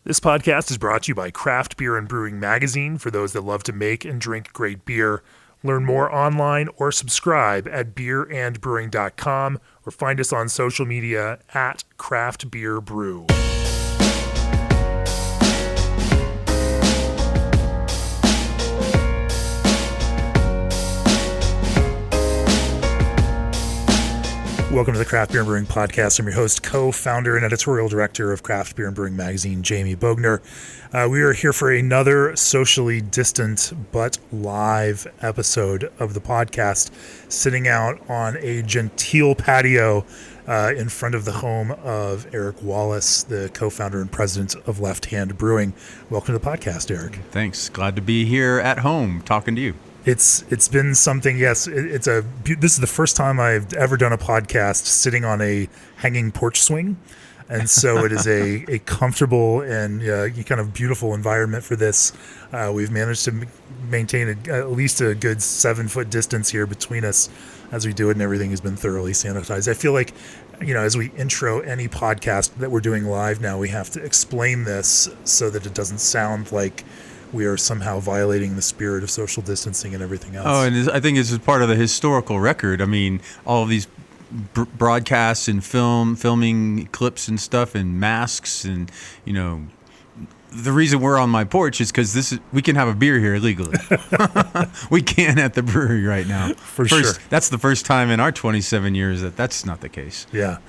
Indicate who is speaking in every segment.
Speaker 1: This podcast is brought to you by Craft Beer and Brewing Magazine for those that love to make and drink great beer. Learn more online or subscribe at beerandbrewing.com or find us on social media at Craft Beer Brew. Welcome to the Craft Beer and Brewing Podcast. I'm your host, co-founder, and editorial director of Craft Beer and Brewing Magazine, Jamie Bogner. We are here for another socially distant but live episode of the podcast, sitting out on a genteel patio in front of the home of Eric Wallace, the co-founder and president of Left Hand Brewing. Welcome to the podcast, Eric.
Speaker 2: Thanks. Glad to be here at home talking to you.
Speaker 1: It's been something. Yes, this is the first time I've ever done a podcast sitting on a hanging porch swing, and so it is a comfortable and kind of beautiful environment for this. We've managed to maintain at least a good 7-foot distance here between us as we do it, and everything has been thoroughly sanitized. I feel like, as we intro any podcast that we're doing live now, we have to explain this so that it doesn't sound like we are somehow violating the spirit of social distancing and everything else.
Speaker 2: Oh, and I think this is part of the historical record. I mean, all of these broadcasts and filming clips and stuff and masks and, the reason we're on my porch is because we can have a beer here legally. We can at the brewery right now.
Speaker 1: Sure.
Speaker 2: That's the first time in our 27 years that's not the case.
Speaker 1: Yeah.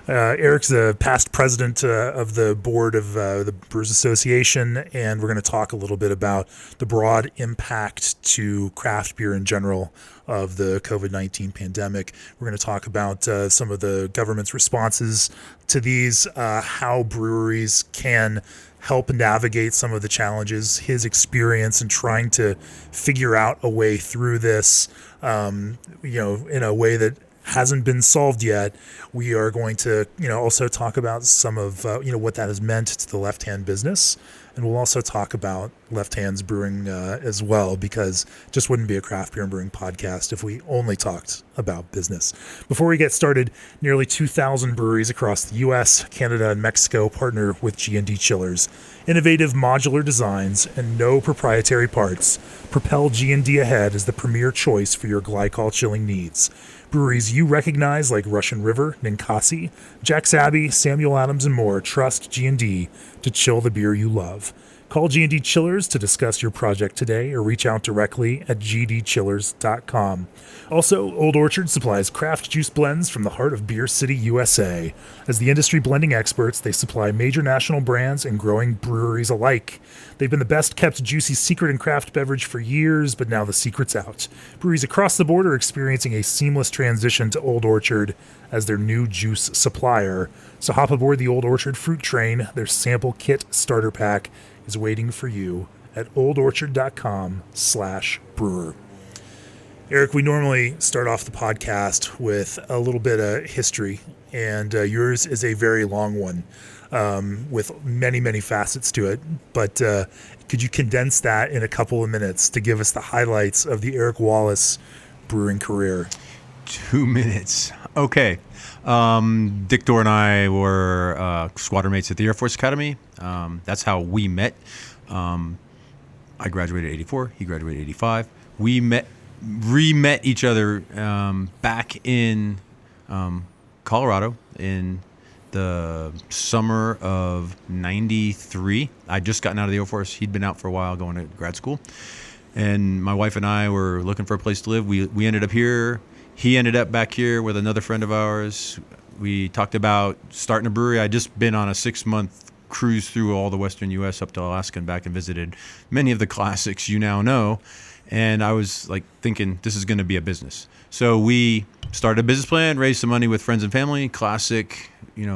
Speaker 1: Eric's the past president of the board of the Brewers Association, and we're going to talk a little bit about the broad impact to craft beer in general of the COVID-19 pandemic. We're going to talk about some of the government's responses to these, how breweries can help navigate some of the challenges, his experience in trying to figure out a way through this, in a way that hasn't been solved yet. We are going to, also talk about some of, what that has meant to the Left Hand business. And we'll also talk about Left Hand's brewing as well, because it just wouldn't be a craft beer and brewing podcast if we only talked about business. Before we get started, nearly 2,000 breweries across the U.S., Canada, and Mexico partner with G&D Chillers. Innovative modular designs and no proprietary parts propel G&D ahead as the premier choice for your glycol chilling needs. Breweries you recognize like Russian River, Ninkasi, Jack's Abbey, Samuel Adams, and more trust G&D to chill the beer you love. Call G&D Chillers to discuss your project today or reach out directly at gdchillers.com. Also, Old Orchard supplies craft juice blends from the heart of Beer City, USA. As the industry blending experts, they supply major national brands and growing breweries alike. They've been the best kept juicy secret in craft beverage for years, but now the secret's out. Breweries across the board are experiencing a seamless transition to Old Orchard as their new juice supplier. So hop aboard the Old Orchard fruit train. Their sample kit starter pack is waiting for you at oldorchard.com/brewer. Eric, we normally start off the podcast with a little bit of history, and yours is a very long one with many, many facets to it. But could you condense that in a couple of minutes to give us the highlights of the Eric Wallace brewing career?
Speaker 2: 2 minutes. Okay. Dick Dorr and I were squadron mates at the Air Force Academy. That's how we met. I graduated in 84. He graduated in 85. We re-met each other back in Colorado in the summer of 93. I'd just gotten out of the Air Force. He'd been out for a while going to grad school. And my wife and I were looking for a place to live. We ended up here. He ended up back here with another friend of ours. We talked about starting a brewery. I'd just been on a 6-month cruise through all the western U.S. up to Alaska and back and visited many of the classics you now know. And I was like thinking this is going to be a business. So we started a business plan, raised some money with friends and family, classic,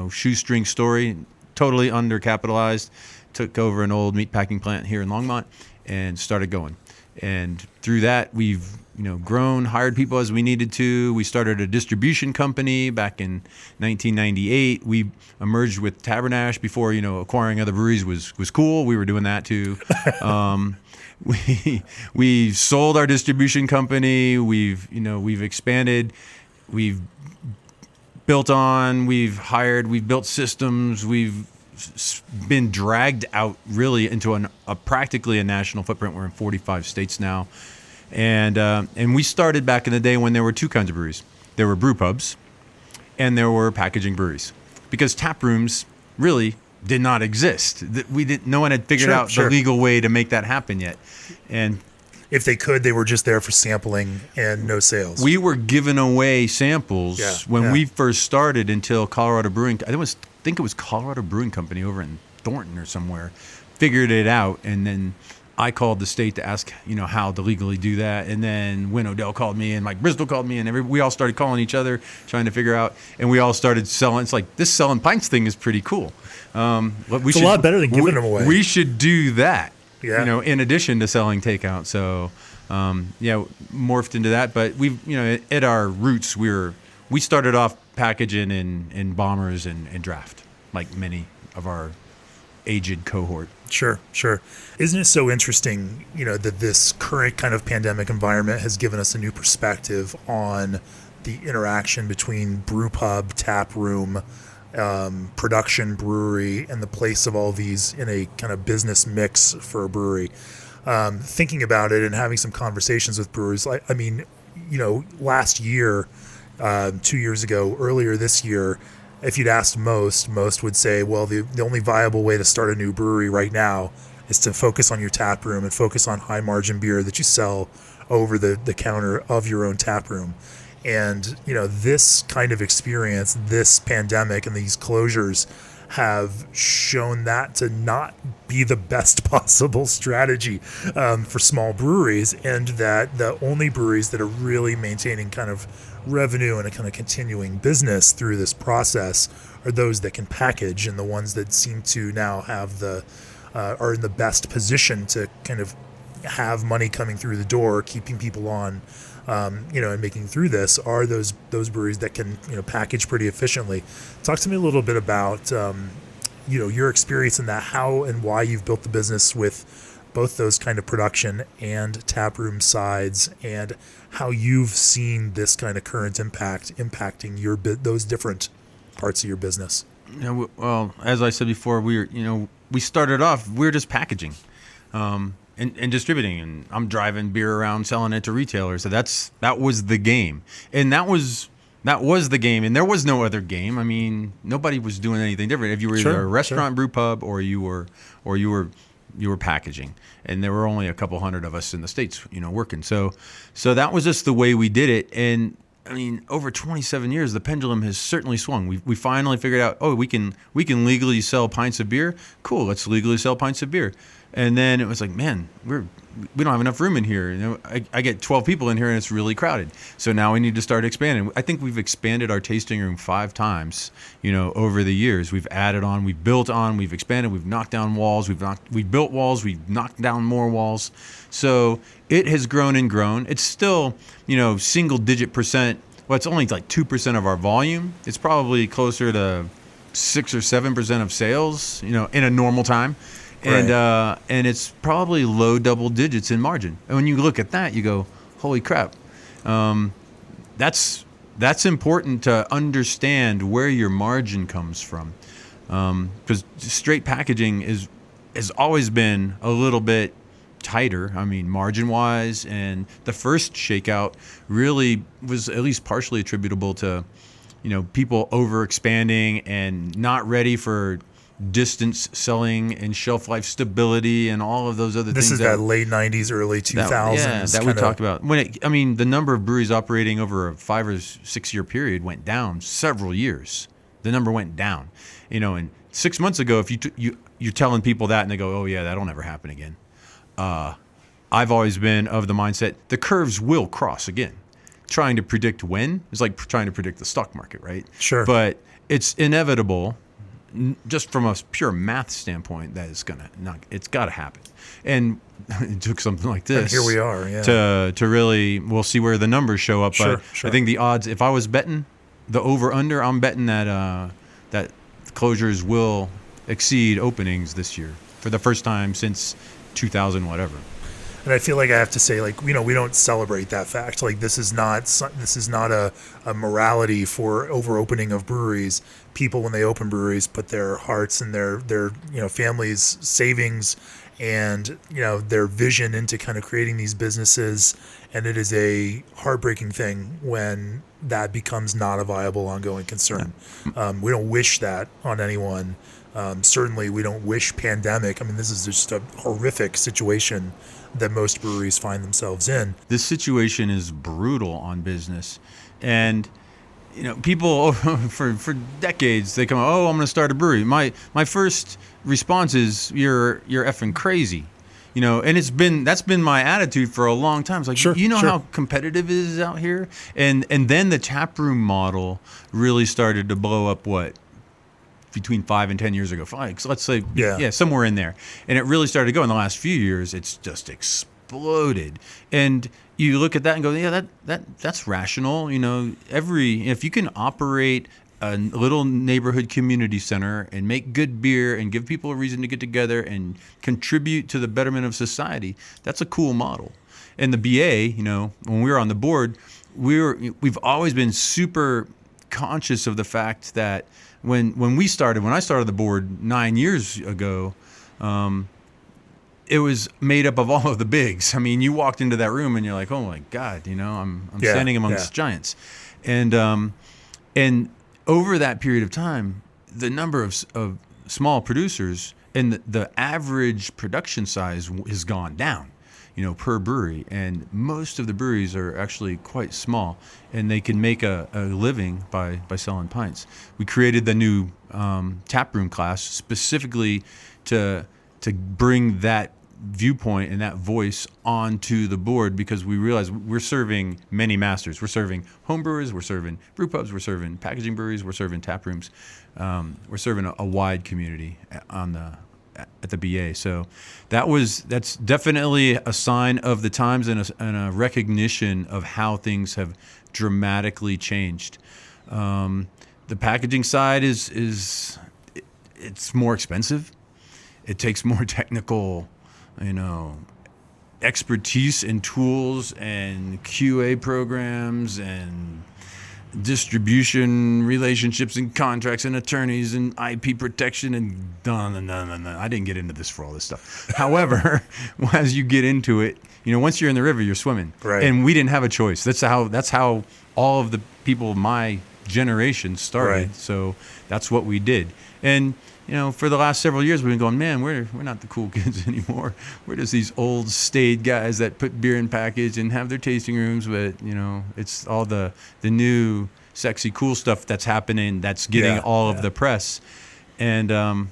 Speaker 2: shoestring story, totally undercapitalized, took over an old meat packing plant here in Longmont and started going. And through that, we've grown, hired people as we needed to. We started a distribution company back in 1998. We emerged with Tabernash before, acquiring other breweries was cool. We were doing that too. We sold our distribution company. We've expanded. We've built on. We've hired. We've built systems. We've been dragged out really into a practically a national footprint. We're in 45 states now, and we started back in the day when there were two kinds of breweries. There were brew pubs, and there were packaging breweries, because tap rooms really did not exist. No one had figured out the legal way to make that happen yet, and
Speaker 1: if they could, they were just there for sampling and no sales.
Speaker 2: We were giving away samples when we first started until Colorado Brewing. I think it was Colorado Brewing Company over in Thornton or somewhere figured it out, and then I called the state to ask, how to legally do that. And then Win Odell called me, and Mike Bristol called me, and we all started calling each other, trying to figure out. And we all started selling. It's like, this selling pints thing is pretty cool.
Speaker 1: It's a lot better than giving them away.
Speaker 2: We should do that.
Speaker 1: Yeah.
Speaker 2: In addition to selling takeout. So, morphed into that. But at our roots, we started off packaging in bombers and draft, like many of our aged cohort.
Speaker 1: Sure. Isn't it so interesting, that this current kind of pandemic environment has given us a new perspective on the interaction between brew pub, tap room, production, brewery, and the place of all these in a kind of business mix for a brewery. Thinking about it and having some conversations with brewers, last year, 2 years ago, earlier this year, if you'd asked most would say, well, the only viable way to start a new brewery right now is to focus on your tap room and focus on high margin beer that you sell over the counter of your own tap room. And, this kind of experience, this pandemic and these closures have shown that to not be the best possible strategy for small breweries, and that the only breweries that are really maintaining kind of revenue and a kind of continuing business through this process are those that can package, and the ones that seem to now have are in the best position to kind of have money coming through the door, keeping people on, and making through this are those breweries that can, package pretty efficiently. Talk to me a little bit about, your experience in that, how and why you've built the business with both those kind of production and taproom sides, and how you've seen this kind of current impacting those different parts of your business.
Speaker 2: Well, as I said before, we started off, we were just packaging. And distributing, and I'm driving beer around selling it to retailers. So that was the game, and that was the game, and there was no other game. I mean, nobody was doing anything different. If you were either a restaurant, brew pub, or you were packaging, and there were only a couple hundred of us in the States, working. So that was just the way we did it. And I mean, over 27 years, the pendulum has certainly swung. We finally figured out, we can legally sell pints of beer. Cool, let's legally sell pints of beer. And then it was like, man, we don't have enough room in here. I get 12 people in here and it's really crowded. So now we need to start expanding. I think we've expanded our tasting room 5 times, over the years. We've added on, we've built on, we've expanded, we've knocked down walls, we've built walls, we've knocked down more walls. So it has grown and grown. It's still, single digit percent. Well, it's only like 2% of our volume. It's probably closer to 6 or 7% of sales, in a normal time. And
Speaker 1: Right.
Speaker 2: And it's probably low double digits in margin. And when you look at that, you go, holy crap. That's important to understand where your margin comes from. Because straight packaging has always been a little bit tighter, margin-wise. And the first shakeout really was at least partially attributable to, people over-expanding and not ready for distance selling and shelf life stability and all of those other things.
Speaker 1: This is that late 90s, early 2000s.
Speaker 2: That we talked about. The number of breweries operating over a 5 or 6 year period went down several years. The number went down. And 6 months ago, if you're telling people that and they go, oh yeah, that'll never happen again. I've always been of the mindset the curves will cross again. Trying to predict when is like trying to predict the stock market, right?
Speaker 1: Sure.
Speaker 2: But it's inevitable. Just from a pure math standpoint, that it's got to happen. And it took something like this.
Speaker 1: And here we are, yeah.
Speaker 2: To really, we'll see where the numbers show up.
Speaker 1: Sure,
Speaker 2: but
Speaker 1: sure.
Speaker 2: I think the odds, if I was betting the over/under, I'm betting that closures will exceed openings this year for the first time since 2000 whatever.
Speaker 1: And I feel like I have to say, like, we don't celebrate that fact. Like, this is not a morality for over opening of breweries. People, when they open breweries, put their hearts and their families' savings and their vision into kind of creating these businesses. And it is a heartbreaking thing when that becomes not a viable ongoing concern. We don't wish that on anyone. Certainly, we don't wish pandemic. I mean, this is just a horrific situation that most breweries find themselves in.
Speaker 2: This situation is brutal on business, and people for decades they come, oh, I'm going to start a brewery. My first response is, you're effing crazy. And that's been my attitude for a long time. It's like,
Speaker 1: sure.
Speaker 2: How competitive it is out here, and then the taproom model really started to blow up. Between 5 and 10 years ago, so let's say, somewhere in there. And it really started to go. In the last few years, it's just exploded. And you look at that and go, yeah, that's rational. If you can operate a little neighborhood community center and make good beer and give people a reason to get together and contribute to the betterment of society, that's a cool model. And the BA, when we were on the board, we've always been super conscious of the fact that when I started the board 9 years ago, it was made up of all of the bigs. I mean, you walked into that room and you're like, oh my God, I'm standing amongst giants. And over that period of time, the number of small producers and the average production size has gone down, per brewery. And most of the breweries are actually quite small, and they can make a living by selling pints. We created the new taproom class specifically to bring that viewpoint and that voice onto the board, because we realize we're serving many masters. We're serving home brewers, we're serving brew pubs, we're serving packaging breweries, we're serving tap rooms. We're serving a wide community at the BA. So that's definitely a sign of the times and a recognition of how things have dramatically changed. The packaging side it's more expensive. It takes more technical, expertise and tools and QA programs and distribution relationships and contracts and attorneys and IP protection and no. I didn't get into this for all this stuff. However, as you get into it, once you're in the river, you're swimming.
Speaker 1: Right.
Speaker 2: And we didn't have a choice. That's how all of the people of my generation started.
Speaker 1: Right.
Speaker 2: So that's what we did. And for the last several years, we've been going, man, we're not the cool kids anymore. We're just these old, staid guys that put beer in package and have their tasting rooms. But, it's all the new, sexy, cool stuff that's happening that's getting all of the press. And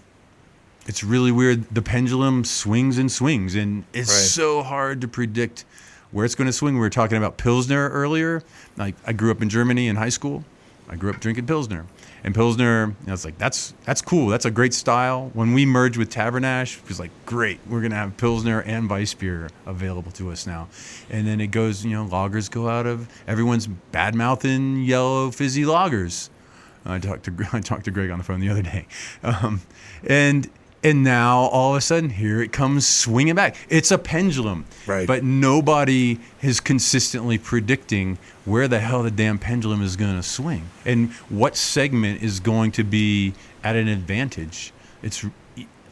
Speaker 2: it's really weird. The pendulum swings and swings. And it's so hard to predict where it's going to swing. We were talking about Pilsner earlier. Like, I grew up in Germany in high school. I grew up drinking Pilsner. And Pilsner, it's like, that's cool. That's a great style. When we merged with Tabernash, it was like, great. We're going to have Pilsner and Weiss beer available to us now. And then it goes, lagers go out of, everyone's bad-mouthing yellow fizzy lagers. I talked to Greg on the phone the other day. And now, all of a sudden, here it comes swinging back. It's a pendulum.
Speaker 1: Right.
Speaker 2: But nobody is consistently predicting where the hell the damn pendulum is going to swing and what segment is going to be at an advantage.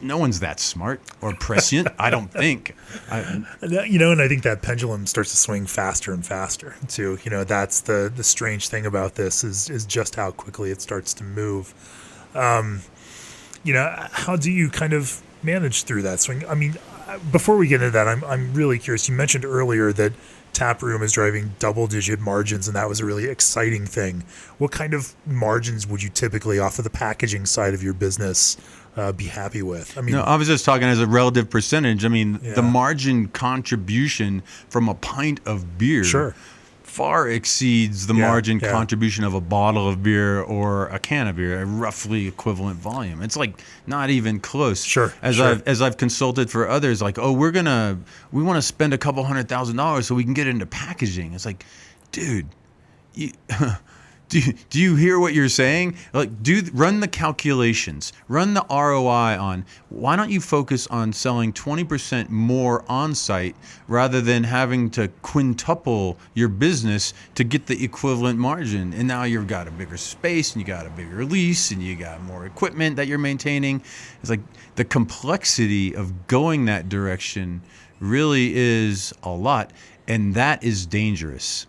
Speaker 2: No one's that smart or prescient, I don't think.
Speaker 1: And I think that pendulum starts to swing faster and faster, too. That's the strange thing about this is just how quickly it starts to move. How do you kind of manage through that swing? I mean, before we get into that, I'm really curious. You mentioned earlier that taproom is driving double-digit margins, and that was a really exciting thing. What kind of margins would you typically, off of the packaging side of your business, be happy with? I mean,
Speaker 2: no, I was just talking as a relative percentage. I mean, the margin contribution from a pint of beer far exceeds the margin contribution of a bottle of beer or a can of beer, a roughly equivalent volume. It's like not even close. As I've consulted for others, like, oh, we want to spend a couple $100,000 so we can get into packaging. It's like, dude, do you hear what you're saying? Like, run the calculations, run the ROI on why don't you focus on selling 20% more on site rather than having to quintuple your business to get the equivalent margin? And now you've got a bigger space and you got a bigger lease and you got more equipment that you're maintaining. It's like the complexity of going that direction really is a lot, and that is dangerous.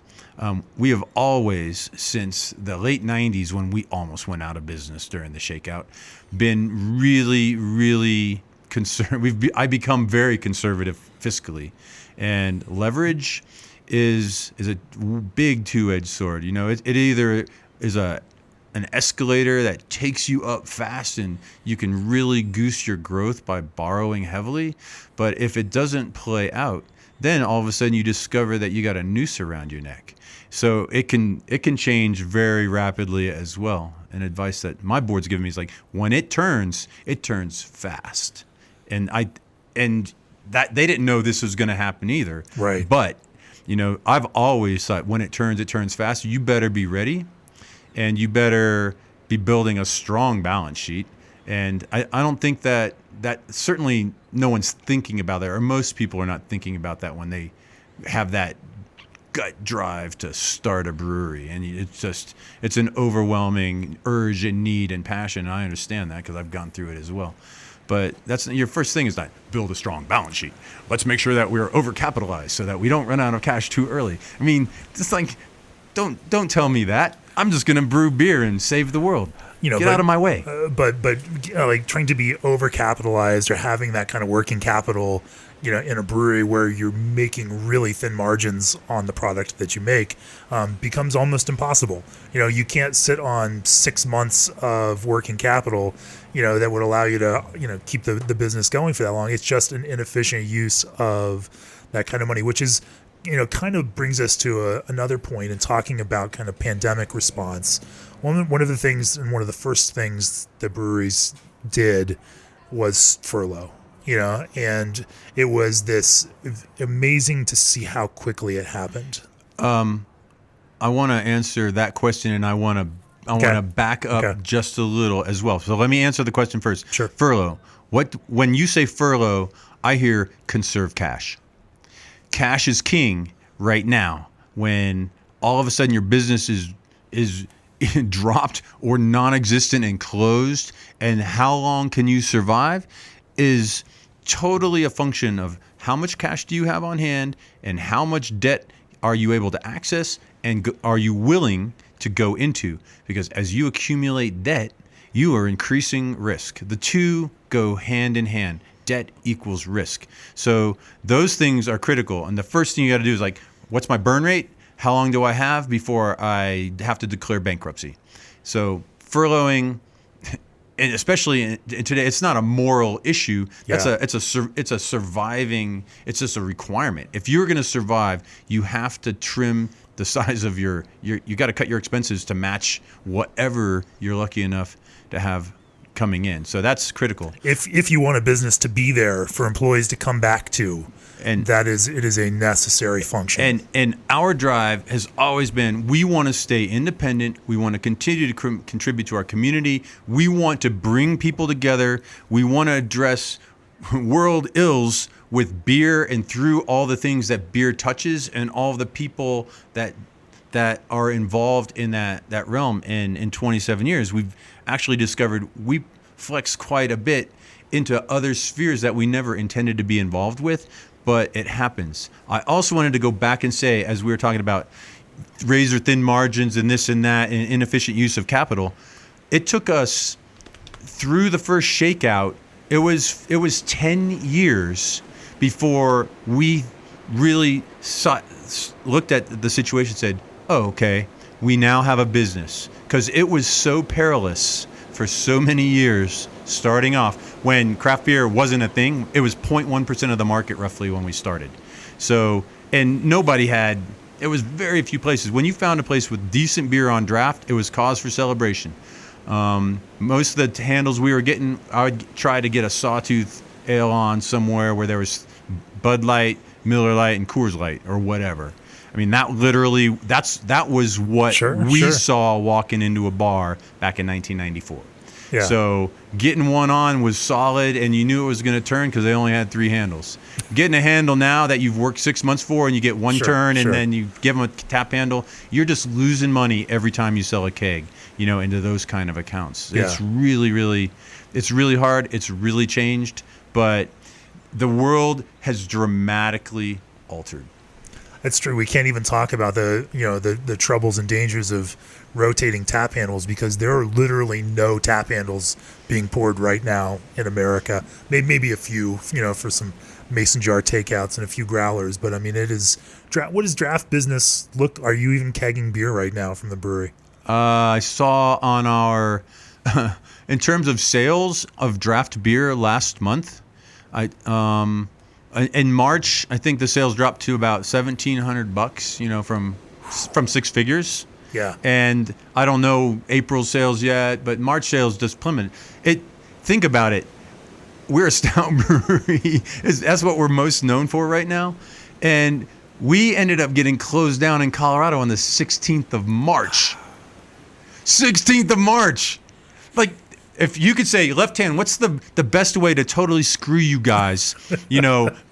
Speaker 2: We have always, since the late 90s when we almost went out of business during the shakeout, been really, really concerned. I become very conservative fiscally. And leverage is a big two-edged sword. You know, it either is an escalator that takes you up fast and you can really goose your growth by borrowing heavily. But if it doesn't play out, then all of a sudden you discover that you got a noose around your neck. So it can change very rapidly as well. And advice that my board's given me is like, when it turns fast. And that they didn't know this was going to happen either.
Speaker 1: Right.
Speaker 2: But, you know, I've always thought when it turns fast. You better be ready, and you better be building a strong balance sheet. And I don't think that certainly no one's thinking about that, or most people are not thinking about that when they have that gut drive to start a brewery. And it's an overwhelming urge and need and passion. And I understand that because I've gone through it as well. But that's your first thing is not build a strong balance sheet. Let's make sure that we're overcapitalized so that we don't run out of cash too early. I mean, just like, don't tell me that. I'm just going to brew beer and save the world. You know, get out of my way.
Speaker 1: But like trying to be overcapitalized or having that kind of working capital, you know, in a brewery where you're making really thin margins on the product that you make, becomes almost impossible. You know, you can't sit on 6 months of working capital, you know, that would allow you to, you know, keep the business going for that long. It's just an inefficient use of that kind of money, which is, you know, kind of brings us to another point in talking about kind of pandemic response. One of the things, and one of the first things that breweries did was furlough, you know, and it was this amazing to see how quickly it happened.
Speaker 2: I want to answer that question, and I want to back up just a little as well. So let me answer the question first.
Speaker 1: Sure.
Speaker 2: Furlough. When you say furlough, I hear conserve cash. Cash is king right now when all of a sudden your business is dropped or non-existent and closed, and how long can you survive is totally a function of how much cash do you have on hand and how much debt are you able to access and are you willing to go into, because as you accumulate debt, you are increasing risk. The two go hand in hand. Debt equals risk. So those things are critical. And the first thing you got to do is like, what's my burn rate? How long do I have before I have to declare bankruptcy? So furloughing, and especially today, it's not a moral issue. It's a surviving. It's just a requirement. If you're going to survive, you have to trim the size of you got to cut your expenses to match whatever you're lucky enough to have coming in. So that's critical.
Speaker 1: If you want a business to be there for employees to come back to, and it is a necessary function.
Speaker 2: And our drive has always been, we want to stay independent. We want to continue to contribute to our community. We want to bring people together. We want to address world ills with beer and through all the things that beer touches and all the people that are involved in that realm. And in 27 years, we've actually discovered we flex quite a bit into other spheres that we never intended to be involved with, but it happens. I also wanted to go back and say, as we were talking about razor thin margins and this and that and inefficient use of capital, it took us through the first shakeout. It was 10 years before we really looked at the situation and said, oh, okay, we now have a business. Because it was so perilous for so many years starting off. When craft beer wasn't a thing, it was 0.1% of the market roughly when we started. So, and it was very few places. When you found a place with decent beer on draft, it was cause for celebration. Most of the handles we were getting, I would try to get a Sawtooth ale on somewhere where there was Bud Light, Miller Lite, and Coors Light or whatever. I mean, that was what we saw walking into a bar back in 1994.
Speaker 1: Yeah.
Speaker 2: So getting one on was solid, and you knew it was going to turn because they only had 3 handles. Getting a handle now that you've worked 6 months for, and you get one turn, and then you give them a tap handle, you're just losing money every time you sell a keg, into those kind of accounts. Yeah. It's really hard. It's really changed, but the world has dramatically altered.
Speaker 1: That's true. We can't even talk about the troubles and dangers of rotating tap handles, because there are literally no tap handles being poured right now in America. Maybe a few, for some mason jar takeouts and a few growlers. But I mean, it is. What does draft business look? Are you even kegging beer right now from the brewery?
Speaker 2: I saw on our, in terms of sales of draft beer last month, in March, I think the sales dropped to about $1,700, from 6 figures.
Speaker 1: Yeah.
Speaker 2: And I don't know April's sales yet, but March sales just plummeted. Think about it. We're a stout brewery. That's what we're most known for right now. And we ended up getting closed down in Colorado on the 16th of March. 16th of March. Like, if you could say, Left Hand, what's the best way to totally screw you guys?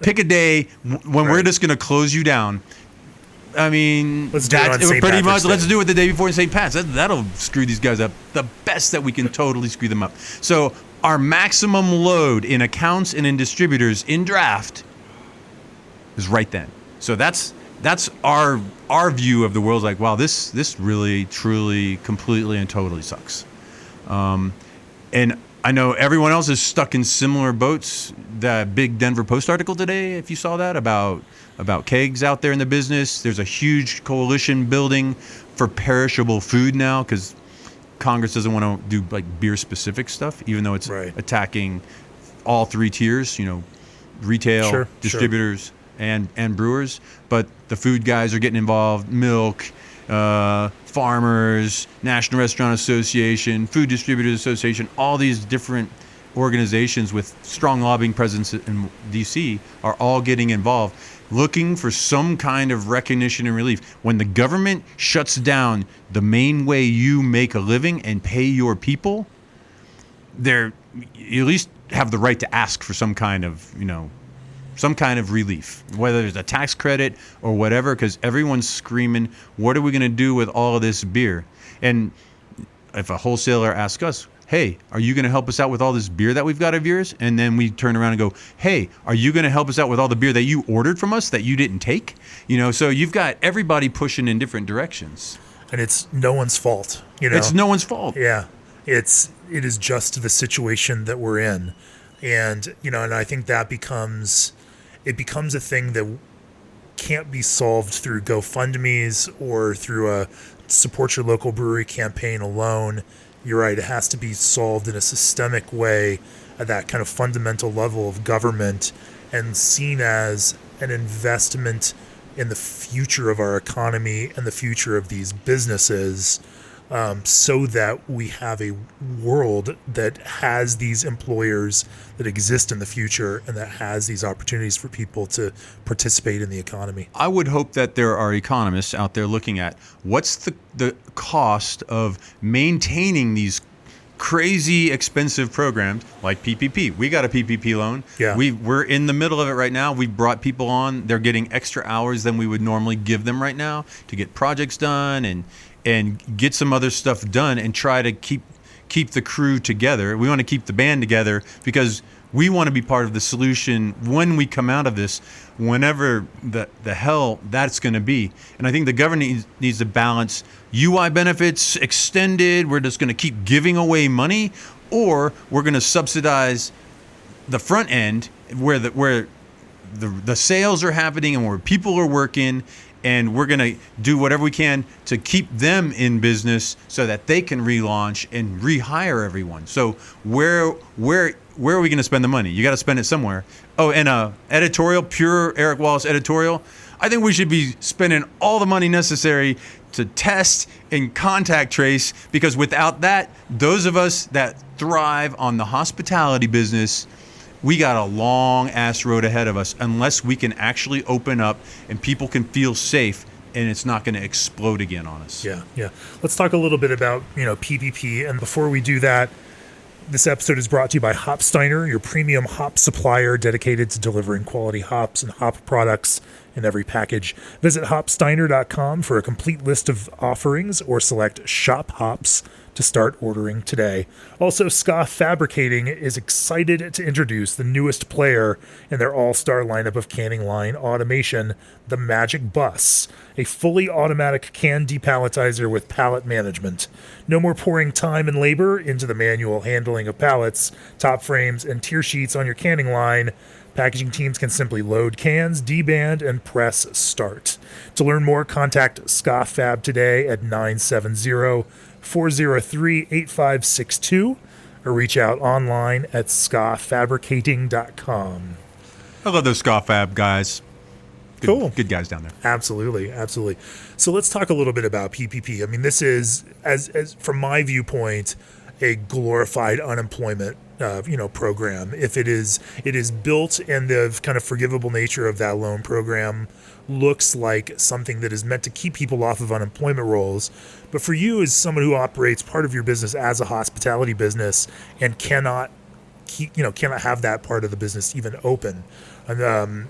Speaker 2: Pick a day when we're just going to close you down. I mean,
Speaker 1: let's do it on St. Patrick's Day.
Speaker 2: Let's do it the day before St. Pat's. That'll screw these guys up the best that we can totally screw them up. So our maximum load in accounts and in distributors in draft is right then. So that's our view of the world. Like, wow, this really, truly, completely, and totally sucks. And I know everyone else is stuck in similar boats. That big Denver Post article today, if you saw that, about kegs out there in the business. There's a huge coalition building for perishable food now, because Congress doesn't want to do like beer specific stuff, even though it's attacking all 3 tiers, retail, distributors, and brewers. But the food guys are getting involved, milk, farmers, National Restaurant Association, Food Distributors Association, all these different organizations with strong lobbying presence in DC are all getting involved, looking for some kind of recognition and relief. When the government shuts down the main way you make a living and pay your people, you at least have the right to ask for some kind of relief, whether there's a tax credit or whatever, because everyone's screaming, what are we going to do with all of this beer? And if a wholesaler asks us, hey, are you going to help us out with all this beer that we've got of yours? And then we turn around and go, hey, are you going to help us out with all the beer that you ordered from us that you didn't take? So you've got everybody pushing in different directions.
Speaker 1: And it's no one's fault.
Speaker 2: It's no one's fault.
Speaker 1: Yeah. It is just the situation that we're in. And, and I think that becomes a thing that can't be solved through GoFundMes or through a support your local brewery campaign alone. You're right. It has to be solved in a systemic way at that kind of fundamental level of government, and seen as an investment in the future of our economy and the future of these businesses, so that we have a world that has these employers that exist in the future and that has these opportunities for people to participate in the economy.
Speaker 2: I would hope that there are economists out there looking at what's the cost of maintaining these crazy expensive programs like PPP. We got a PPP loan.
Speaker 1: Yeah.
Speaker 2: We're in the middle of it right now. We've brought people on. They're getting extra hours than we would normally give them right now to get projects done and get some other stuff done and try to keep the crew together. We want to keep the band together because we want to be part of the solution when we come out of this, whenever the hell that's going to be. And I think the government needs to balance UI benefits extended. We're just going to keep giving away money, or we're going to subsidize the front end where the sales are happening and where people are working. And we're going to do whatever we can to keep them in business so that they can relaunch and rehire everyone. So where are we going to spend the money? You got to spend it somewhere. Oh, and editorial, pure Eric Wallace editorial. I think we should be spending all the money necessary to test and contact trace, because without that, those of us that thrive on the hospitality business, we got a long ass road ahead of us unless we can actually open up and people can feel safe and it's not going to explode again on us.
Speaker 1: Yeah, yeah. Let's talk a little bit about, PPP. And before we do that, this episode is brought to you by Hopsteiner, your premium hop supplier dedicated to delivering quality hops and hop products in every package. Visit hopsteiner.com for a complete list of offerings or select shop hops to start ordering today. Also, Ska Fabricating is excited to introduce the newest player in their all-star lineup of canning line automation, the Magic Bus, a fully automatic can depalletizer with pallet management. No more pouring time and labor into the manual handling of pallets, top frames, and tier sheets on your canning line. Packaging teams can simply load cans, deband, and press start. To learn more, contact Ska Fab today at 970-403-8562 or reach out online at skafabricating.com.
Speaker 2: I love those Ska Fab guys.
Speaker 1: Cool.
Speaker 2: Good guys down there.
Speaker 1: Absolutely, absolutely. So let's talk a little bit about PPP. I mean, this is, as from my viewpoint, a glorified unemployment program. If it is built, and the kind of forgivable nature of that loan program looks like something that is meant to keep people off of unemployment rolls. But for you, as someone who operates part of your business as a hospitality business and cannot have that part of the business even open, and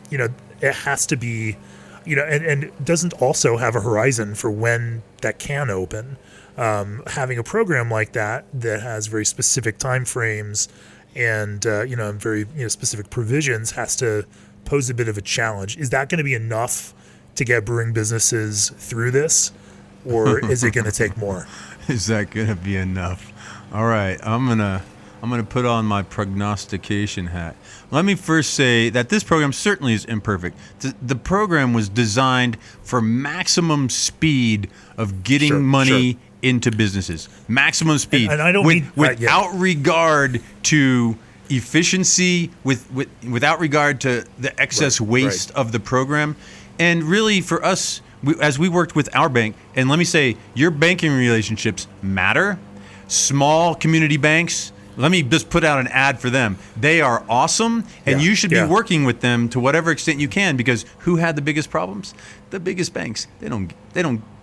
Speaker 1: it has to be, and doesn't also have a horizon for when that can open. Having a program like that has very specific time frames and very specific provisions has to pose a bit of a challenge. Is that going to be enough to get brewing businesses through this, or is it going to take more?
Speaker 2: Is that going to be enough? All right, I'm gonna put on my prognostication hat. Let me first say that this program certainly is imperfect. The program was designed for maximum speed of getting money into businesses. Maximum speed.
Speaker 1: And I don't mean
Speaker 2: without regard to efficiency, without regard to the excess waste of the program. And really for us, as we worked with our bank, and let me say, your banking relationships matter. Small community banks, let me just put out an ad for them. They are awesome, and you should be working with them to whatever extent you can, because who had the biggest problems? The biggest banks. They don't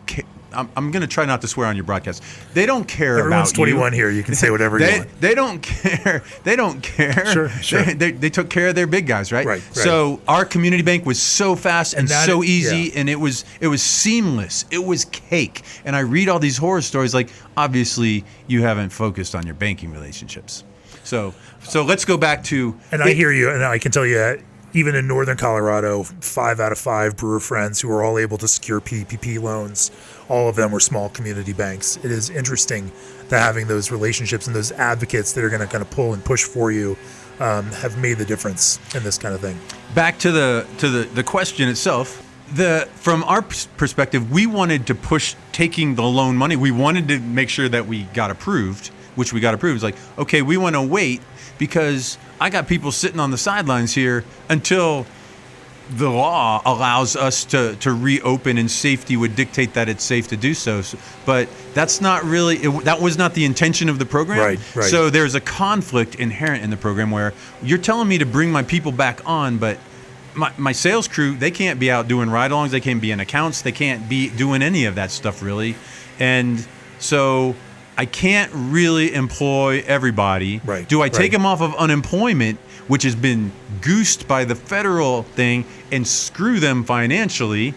Speaker 2: care. I'm going to try not to swear on your broadcast. They don't care
Speaker 1: Everyone's
Speaker 2: about you.
Speaker 1: 21 here. You can say whatever you want.
Speaker 2: They don't care. They don't care.
Speaker 1: Sure.
Speaker 2: They took care of their big guys, right?
Speaker 1: Right.
Speaker 2: So our community bank was so fast and so easy, and it was seamless. It was cake. And I read all these horror stories. Like, obviously, you haven't focused on your banking relationships. So let's go back to.
Speaker 1: And I hear you, and I can tell you, even in northern Colorado, 5 out of 5 brewer friends who were all able to secure PPP loans, all of them were small community banks. It is interesting that having those relationships and those advocates that are going to kind of pull and push for you have made the difference in this kind of thing.
Speaker 2: Back to the question itself. From our perspective, we wanted to push taking the loan money. We wanted to make sure that we got approved, which we got approved. It's like, okay, we want to wait because I got people sitting on the sidelines here until the law allows us to reopen and safety would dictate that it's safe to do so. But that's not really, that was not the intention of the program.
Speaker 1: Right.
Speaker 2: So there's a conflict inherent in the program where you're telling me to bring my people back on, but my sales crew, they can't be out doing ride-alongs, they can't be in accounts, they can't be doing any of that stuff really. And so I can't really employ everybody.
Speaker 1: Right.
Speaker 2: Do I take them off of unemployment, which has been goosed by the federal thing, and screw them financially?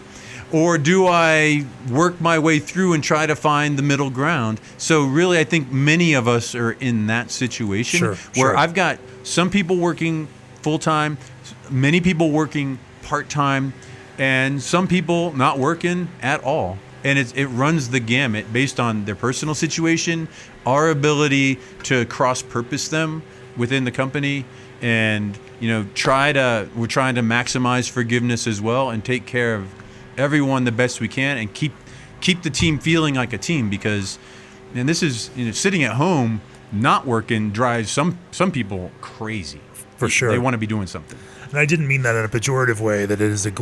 Speaker 2: Or do I work my way through and try to find the middle ground? So really, I think many of us are in that situation where I've got some people working full-time, many people working part-time, and some people not working at all. And it runs the gamut based on their personal situation, our ability to cross-purpose them within the company, and we're trying to maximize forgiveness as well and take care of everyone the best we can and keep the team feeling like a team, because this is sitting at home not working drives some people crazy.
Speaker 1: For sure.
Speaker 2: They want to be doing something.
Speaker 1: And I didn't mean that in a pejorative way, that it is an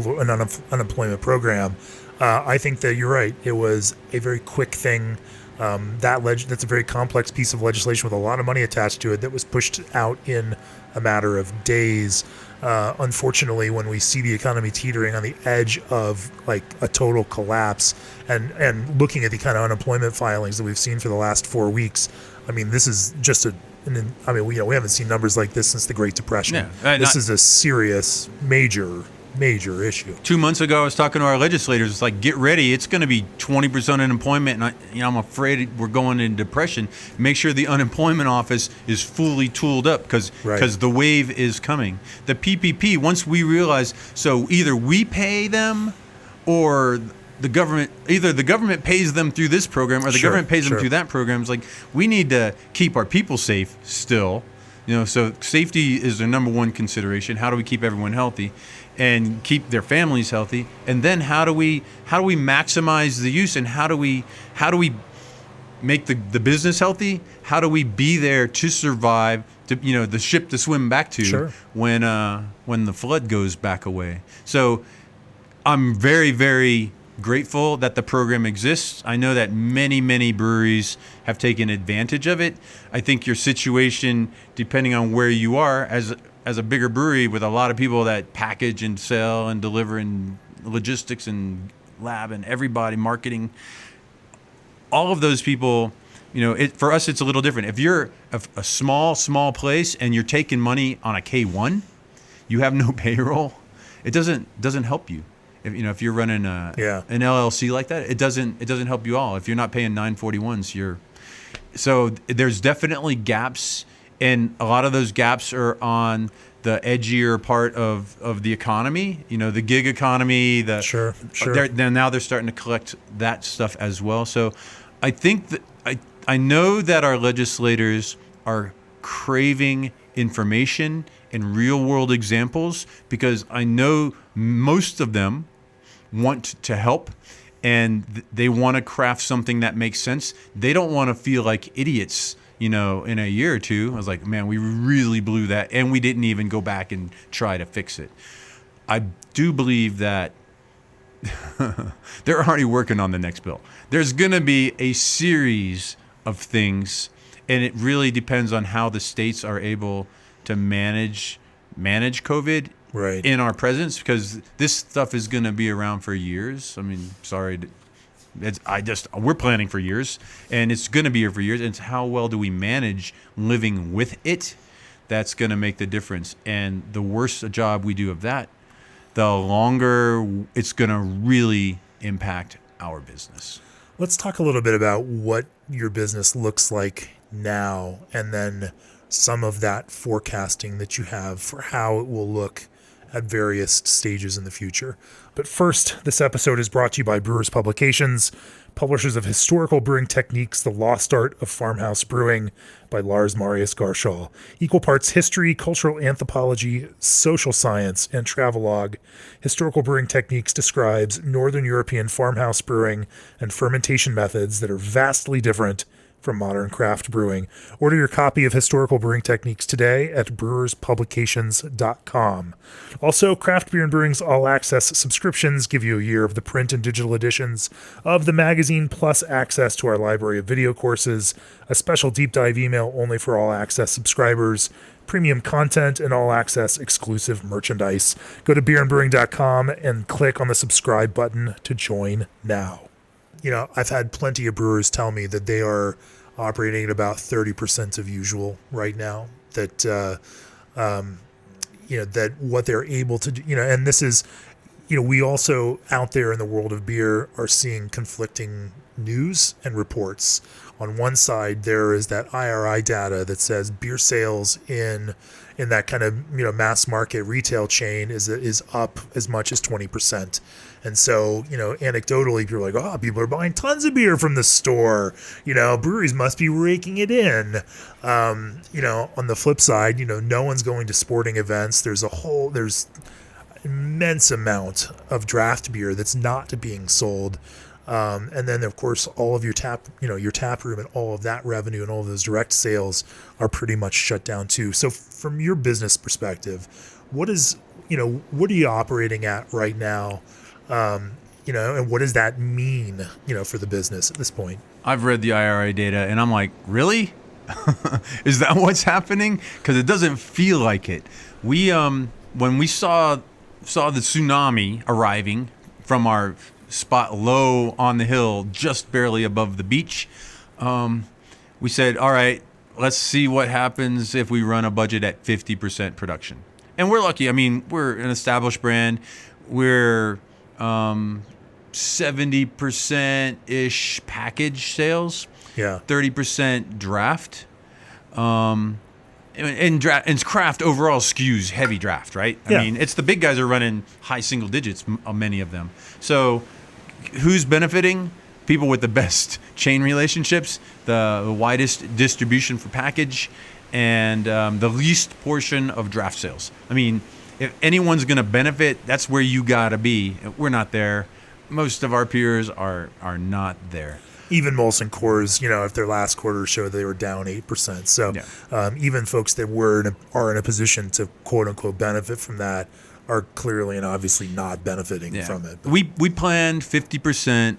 Speaker 1: unemployment program. I think that you're right. It was a very quick thing. That's a very complex piece of legislation with a lot of money attached to it that was pushed out in a matter of days. unfortunately, when we see the economy teetering on the edge of like a total collapse, and looking at the kind of unemployment filings that we've seen for the last 4 weeks, I mean, this is just we haven't seen numbers like this since the Great Depression.
Speaker 2: Yeah,
Speaker 1: this is a serious, major issue.
Speaker 2: 2 months ago, I was talking to our legislators. It's like, get ready. It's going to be 20% unemployment, and I'm afraid we're going into depression. Make sure the unemployment office is fully tooled up because the wave is coming. The PPP, once we realize, so either we pay them or the government pays them through this program or the government pays them through that program. It's like, we need to keep our people safe still. So safety is their number one consideration. How do we keep everyone healthy and keep their families healthy? And then how do we maximize the use, and how do we make the business healthy? How do we be there to survive, to the ship to swim back to when the flood goes back away? So I'm very, very grateful that the program exists. I know that many breweries have taken advantage of it. I think your situation, depending on where you are, as a bigger brewery with a lot of people that package and sell and deliver and logistics and lab and everybody, marketing, all of those people, for us it's a little different. If you're a small place and you're taking money on a K1, you have no payroll, it doesn't help you. If you're running an LLC like that, it doesn't help you all. If you're not paying 941s, so there's definitely gaps, and a lot of those gaps are on the edgier part of the economy. The gig economy. Now they're starting to collect that stuff as well. So I think that I know that our legislators are craving information and real world examples, because I know most of them want to help, and they want to craft something that makes sense. They don't want to feel like idiots, in a year or two. I was like, man, we really blew that, and we didn't even go back and try to fix it. I do believe that they're already working on the next bill. There's going to be a series of things, and it really depends on how the states are able to manage COVID in our presence, because this stuff is going to be around for years. I mean, we're planning for years, and it's going to be here for years. And it's how well do we manage living with it that's going to make the difference. And the worse a job we do of that, the longer it's going to really impact our business.
Speaker 1: Let's talk a little bit about what your business looks like now, and then some of that forecasting that you have for how it will look at various stages in the future. But first, this episode is brought to you by Brewers Publications, publishers of Historical Brewing Techniques, The Lost Art of Farmhouse Brewing by Lars Marius Garshol. Equal parts history, cultural anthropology, social science, and travelogue. Historical Brewing Techniques describes Northern European farmhouse brewing and fermentation methods that are vastly different from modern craft brewing. Order your copy of Historical Brewing Techniques today at brewerspublications.com. Also, Craft Beer and Brewing's All Access subscriptions give you a year of the print and digital editions of the magazine, plus access to our library of video courses, a special deep dive email only for All Access subscribers, premium content, and All Access exclusive merchandise. Go to beerandbrewing.com and click on the subscribe button to join now. I've had plenty of brewers tell me that they are operating at about 30% of usual right now. That that what they're able to do, and this is, we also out there in the world of beer are seeing conflicting news and reports. On one side, there is that IRI data that says beer sales in that kind of mass market retail chain is up as much as 20%. And so, anecdotally, people are like, people are buying tons of beer from the store. Breweries must be raking it in. On the flip side, no one's going to sporting events. There's immense amount of draft beer that's not being sold. And then, of course, all of your tap room and all of that revenue and all of those direct sales are pretty much shut down too. So from your business perspective, what are you operating at right now? And what does that mean, for the business at this point?
Speaker 2: I've read the IRA data and I'm like, really? Is that what's happening? Because it doesn't feel like it. We when we saw the tsunami arriving from our spot low on the hill, just barely above the beach, we said, all right, let's see what happens if we run a budget at 50% production. And we're lucky. I mean, we're an established brand. We're 70%-ish package sales, 30% draft. And craft overall skews heavy draft, right? I mean, it's the big guys are running high single digits, many of them. So who's benefiting? People with the best chain relationships, the widest distribution for package, and the least portion of draft sales. I mean, if anyone's going to benefit, that's where you got to be. We're not there. Most of our peers are not there.
Speaker 1: Even Molson Coors, if their last quarter showed they were down 8%. So even folks that are in a position to quote unquote benefit from that are clearly and obviously not benefiting from it.
Speaker 2: We planned 50%.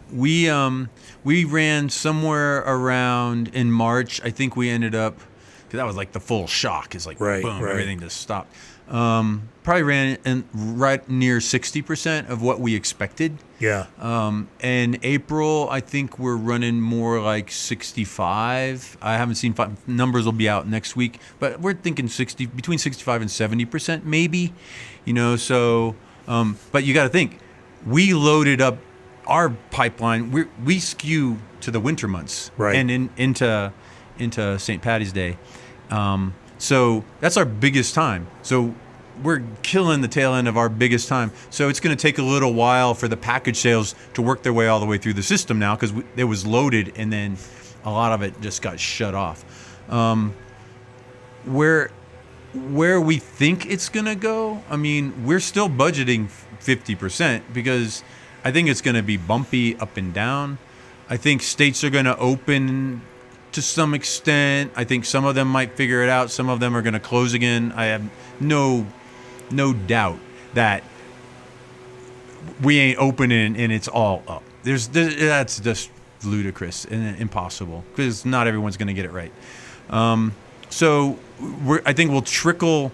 Speaker 2: We ran somewhere around in March. I think we ended up, because that was like the full shock. It's like boom, everything just stopped. Probably ran right near 60% of what we expected.
Speaker 1: Yeah.
Speaker 2: In April, I think we're running more like 65. I haven't seen numbers will be out next week, but we're thinking between 65 and 70% maybe. So but you got to think, we loaded up our pipeline. We skew to the winter months,
Speaker 1: right,
Speaker 2: and into St. Patty's Day. So that's our biggest time. So we're killing the tail end of our biggest time. So it's going to take a little while for the package sales to work their way all the way through the system now, because it was loaded and then a lot of it just got shut off. Where we think it's going to go, I mean, we're still budgeting 50% because I think it's going to be bumpy up and down. I think states are going to open to some extent. I think some of them might figure it out. Some of them are going to close again. I have no doubt that we ain't opening and it's all up. That's just ludicrous and impossible, because not everyone's going to get it right. So I think we'll trickle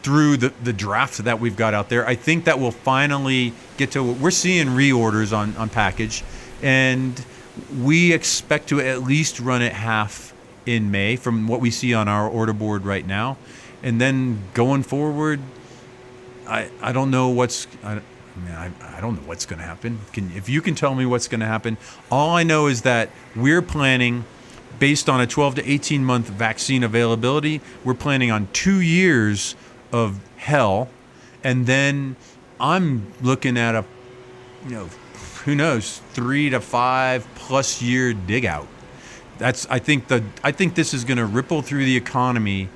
Speaker 2: through the draft that we've got out there. I think that we'll finally get to, we're seeing reorders on package, and we expect to at least run it half in May from what we see on our order board right now. And then going forward, I don't know I don't know what's going to happen. If you can tell me what's going to happen, all I know is that we're planning based on a 12 to 18 month vaccine availability. We're planning on 2 years of hell, and then I'm looking at a, who knows, 3 to 5+ year dig out. I think this is going to ripple through the economy.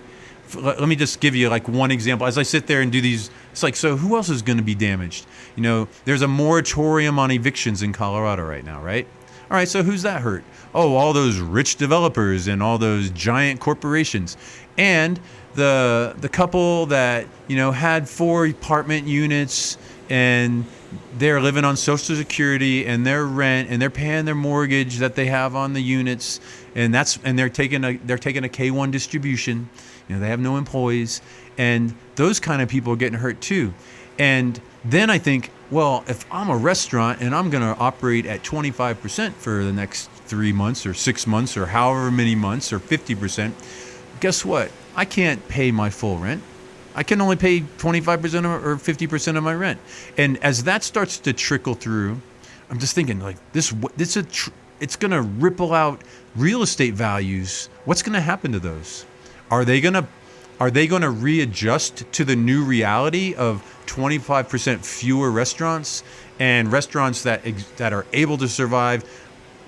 Speaker 2: Let me just give you like one example. As I sit there and do these, it's like, so who else is going to be damaged? There's a moratorium on evictions in Colorado right now, right? All right, so who's that hurt? Oh, all those rich developers and all those giant corporations. And the couple that, had 4 apartment units and they're living on Social Security and their rent, and they're paying their mortgage that they have on the units, and they're taking a K1 distribution. They have no employees, and those kind of people are getting hurt too. And then I think, well, if I'm a restaurant and I'm going to operate at 25% for the next 3 months or 6 months or however many months, or 50%, guess what? I can't pay my full rent. I can only pay 25% or 50% of my rent. And as that starts to trickle through, I'm just thinking like it's going to ripple out real estate values. What's going to happen to those? Are they going to readjust to the new reality of 25% fewer restaurants, and restaurants that are able to survive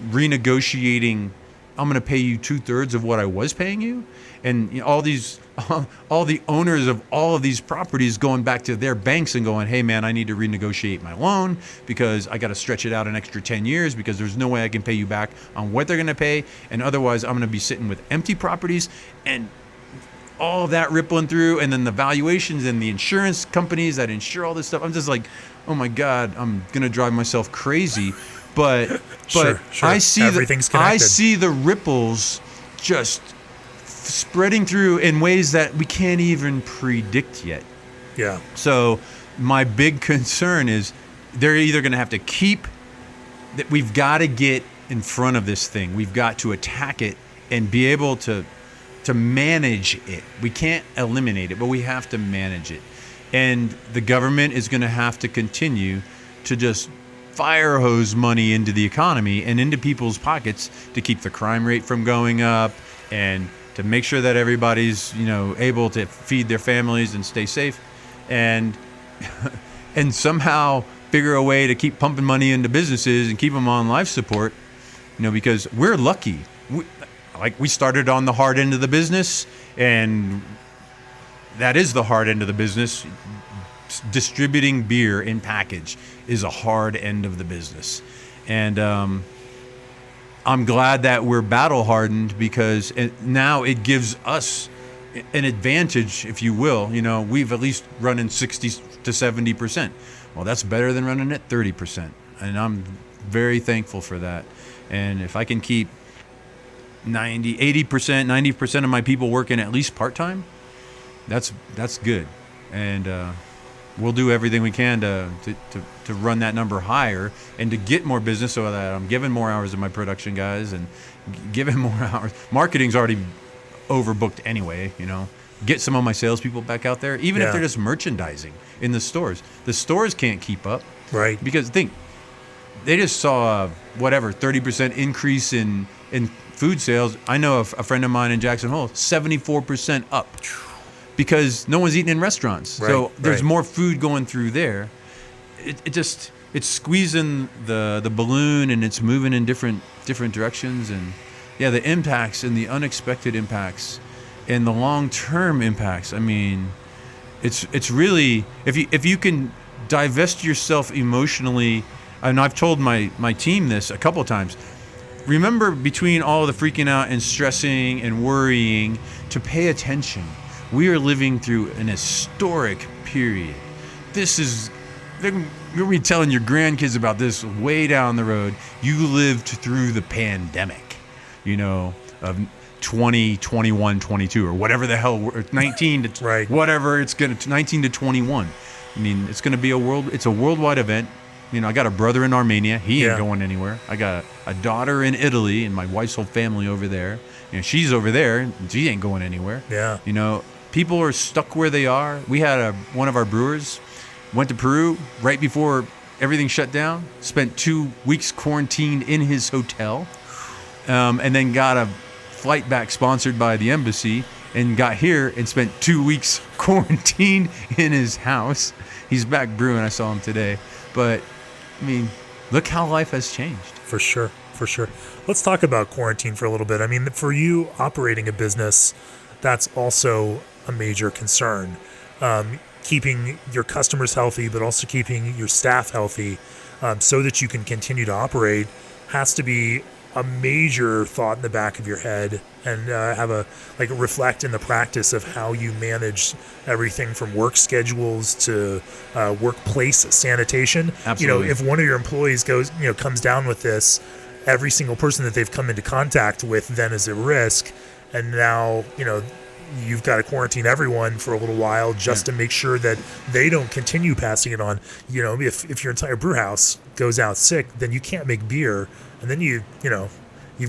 Speaker 2: renegotiating, I'm going to pay you 2/3 of what I was paying you? And all the owners of all of these properties going back to their banks and going, hey man, I need to renegotiate my loan because I got to stretch it out an extra 10 years because there's no way I can pay you back on what they're going to pay. And otherwise I'm going to be sitting with empty properties, and all of that rippling through. And then the valuations and the insurance companies that insure all this stuff. I'm just like, oh my God, I'm going to drive myself crazy. But
Speaker 1: sure.
Speaker 2: I see
Speaker 1: I
Speaker 2: see the ripples just spreading through in ways that we can't even predict yet.
Speaker 1: Yeah.
Speaker 2: So my big concern is they're either going to have to keep that. We've got to get in front of this thing. We've got to attack it and be able to manage it. We can't eliminate it, but we have to manage it. And the government is going to have to continue to just fire hose money into the economy and into people's pockets to keep the crime rate from going up and to make sure that everybody's, able to feed their families and stay safe, and and somehow figure a way to keep pumping money into businesses and keep them on life support, because we're lucky. We started on the hard end of the business, and that is the hard end of the business. Distributing beer in package is a hard end of the business. And I'm glad that we're battle hardened, because now it gives us an advantage, if you will. We've at least run in 60 to 70%. Well, that's better than running at 30%. And I'm very thankful for that. And if I can keep 80%, 90% of my people working at least part-time, that's good. And we'll do everything we can to run that number higher and to get more business, so that I'm giving more hours to my production guys and giving more hours. Marketing's already overbooked anyway, Get some of my salespeople back out there, even if they're just merchandising in the stores. The stores can't keep up.
Speaker 1: Right.
Speaker 2: Because they just saw 30% increase in food sales. I know a friend of mine in Jackson Hole, 74% up. Because no one's eating in restaurants.
Speaker 1: Right,
Speaker 2: so there's
Speaker 1: right.
Speaker 2: more food going through there. It's squeezing the balloon, and it's moving in different directions. And the impacts and the unexpected impacts and the long-term impacts. I mean, it's really, if you can divest yourself emotionally, and I've told my team this a couple of times. Remember, between all the freaking out and stressing and worrying, to pay attention. We are living through an historic period. They're going to be telling your grandkids about this way down the road. You lived through the pandemic, of 20, 21, 22, or whatever the hell, 19 to
Speaker 1: right.
Speaker 2: whatever it's going to, 19 to 21. I mean, it's going to be it's a worldwide event. I got a brother in Armenia. He ain't going anywhere. I got a daughter in Italy, and my wife's whole family over there. She's over there, and she ain't going anywhere.
Speaker 1: Yeah.
Speaker 2: People are stuck where they are. We had one of our brewers went to Peru right before everything shut down, spent 2 weeks quarantined in his hotel, and then got a flight back sponsored by the embassy, and got here and spent 2 weeks quarantined in his house. He's back brewing. I saw him today. But, I mean, look how life has changed.
Speaker 1: For sure. Let's talk about quarantine for a little bit. I mean, for you operating a business, that's also a major concern. Keeping your customers healthy, but also keeping your staff healthy, so that you can continue to operate, has to be a major thought in the back of your head, and reflect in the practice of how you manage everything from work schedules to workplace sanitation.
Speaker 2: Absolutely.
Speaker 1: If one of your employees comes down with this, every single person that they've come into contact with then is at risk, and now you've got to quarantine everyone for a little while just to make sure that they don't continue passing it on. If your entire brew house goes out sick, then you can't make beer, and then you've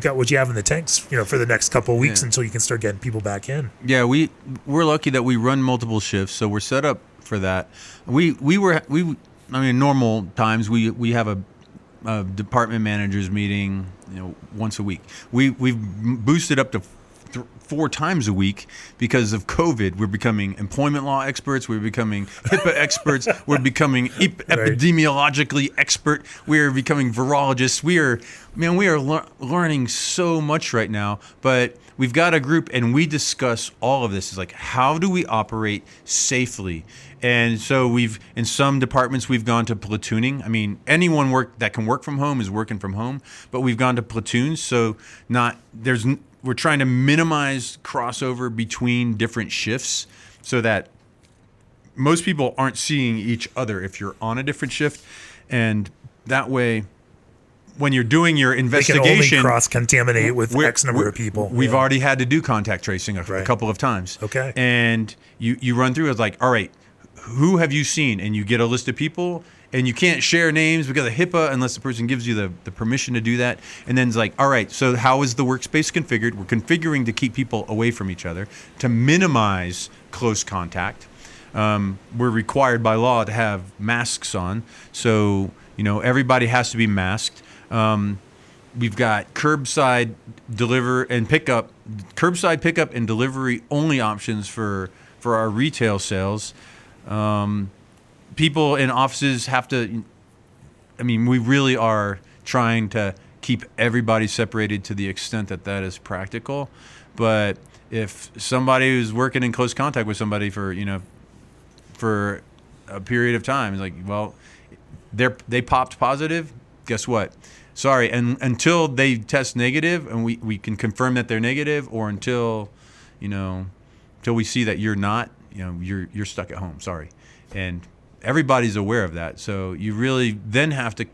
Speaker 1: got what you have in the tanks, for the next couple of weeks until you can start getting people back in.
Speaker 2: Yeah, we're lucky that we run multiple shifts, so we're set up for that. Normal times we have a department managers meeting, once a week. We've boosted up to 4 times a week because of COVID. We're becoming employment law experts. We're becoming HIPAA experts. We're becoming epidemiologically expert. We're becoming virologists. We are learning so much right now. But we've got a group, and we discuss all of this. It's like, how do we operate safely? And so in some departments, we've gone to platooning. I mean, anyone that can work from home is working from home, but we've gone to platoons. So we're trying to minimize crossover between different shifts so that most people aren't seeing each other if you're on a different shift. And that way, when you're doing your investigation,
Speaker 1: they can only cross-contaminate with X number of people.
Speaker 2: We've already had to do contact tracing a couple of times.
Speaker 1: Okay.
Speaker 2: And you run through, it's like, all right, who have you seen? And you get a list of people, and you can't share names because of HIPAA unless the person gives you the permission to do that. And then it's like, all right, so how is the workspace configured? We're configuring to keep people away from each other, to minimize close contact. We're required by law to have masks on, so everybody has to be masked. We've got curbside pickup and delivery only options for our retail sales. People in offices have to. We really are trying to keep everybody separated to the extent that is practical. But if somebody who's working in close contact with somebody for a period of time, it's like, well, they popped positive. Guess what? Sorry, and until they test negative and we can confirm that they're negative, or until we see that you're not, you're stuck at home. Sorry, and everybody's aware of that. So you really then have to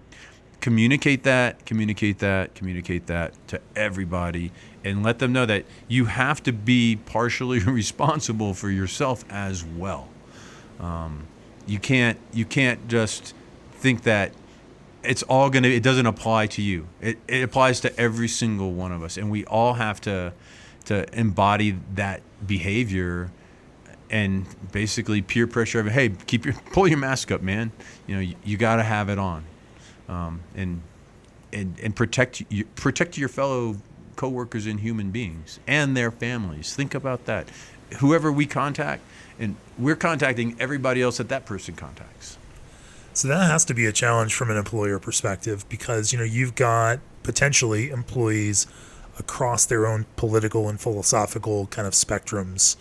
Speaker 2: communicate that to everybody, and let them know that you have to be partially responsible for yourself as well. You can't just think that it doesn't apply to you. It applies to every single one of us, and we all have to embody that behavior, and basically peer pressure of, hey, pull your mask up, man. You got to have it on, and protect your fellow coworkers and human beings and their families. Think about that. Whoever we contact, and we're contacting everybody else that person contacts.
Speaker 1: So that has to be a challenge from an employer perspective, because you've got potentially employees across their own political and philosophical kind of spectrums,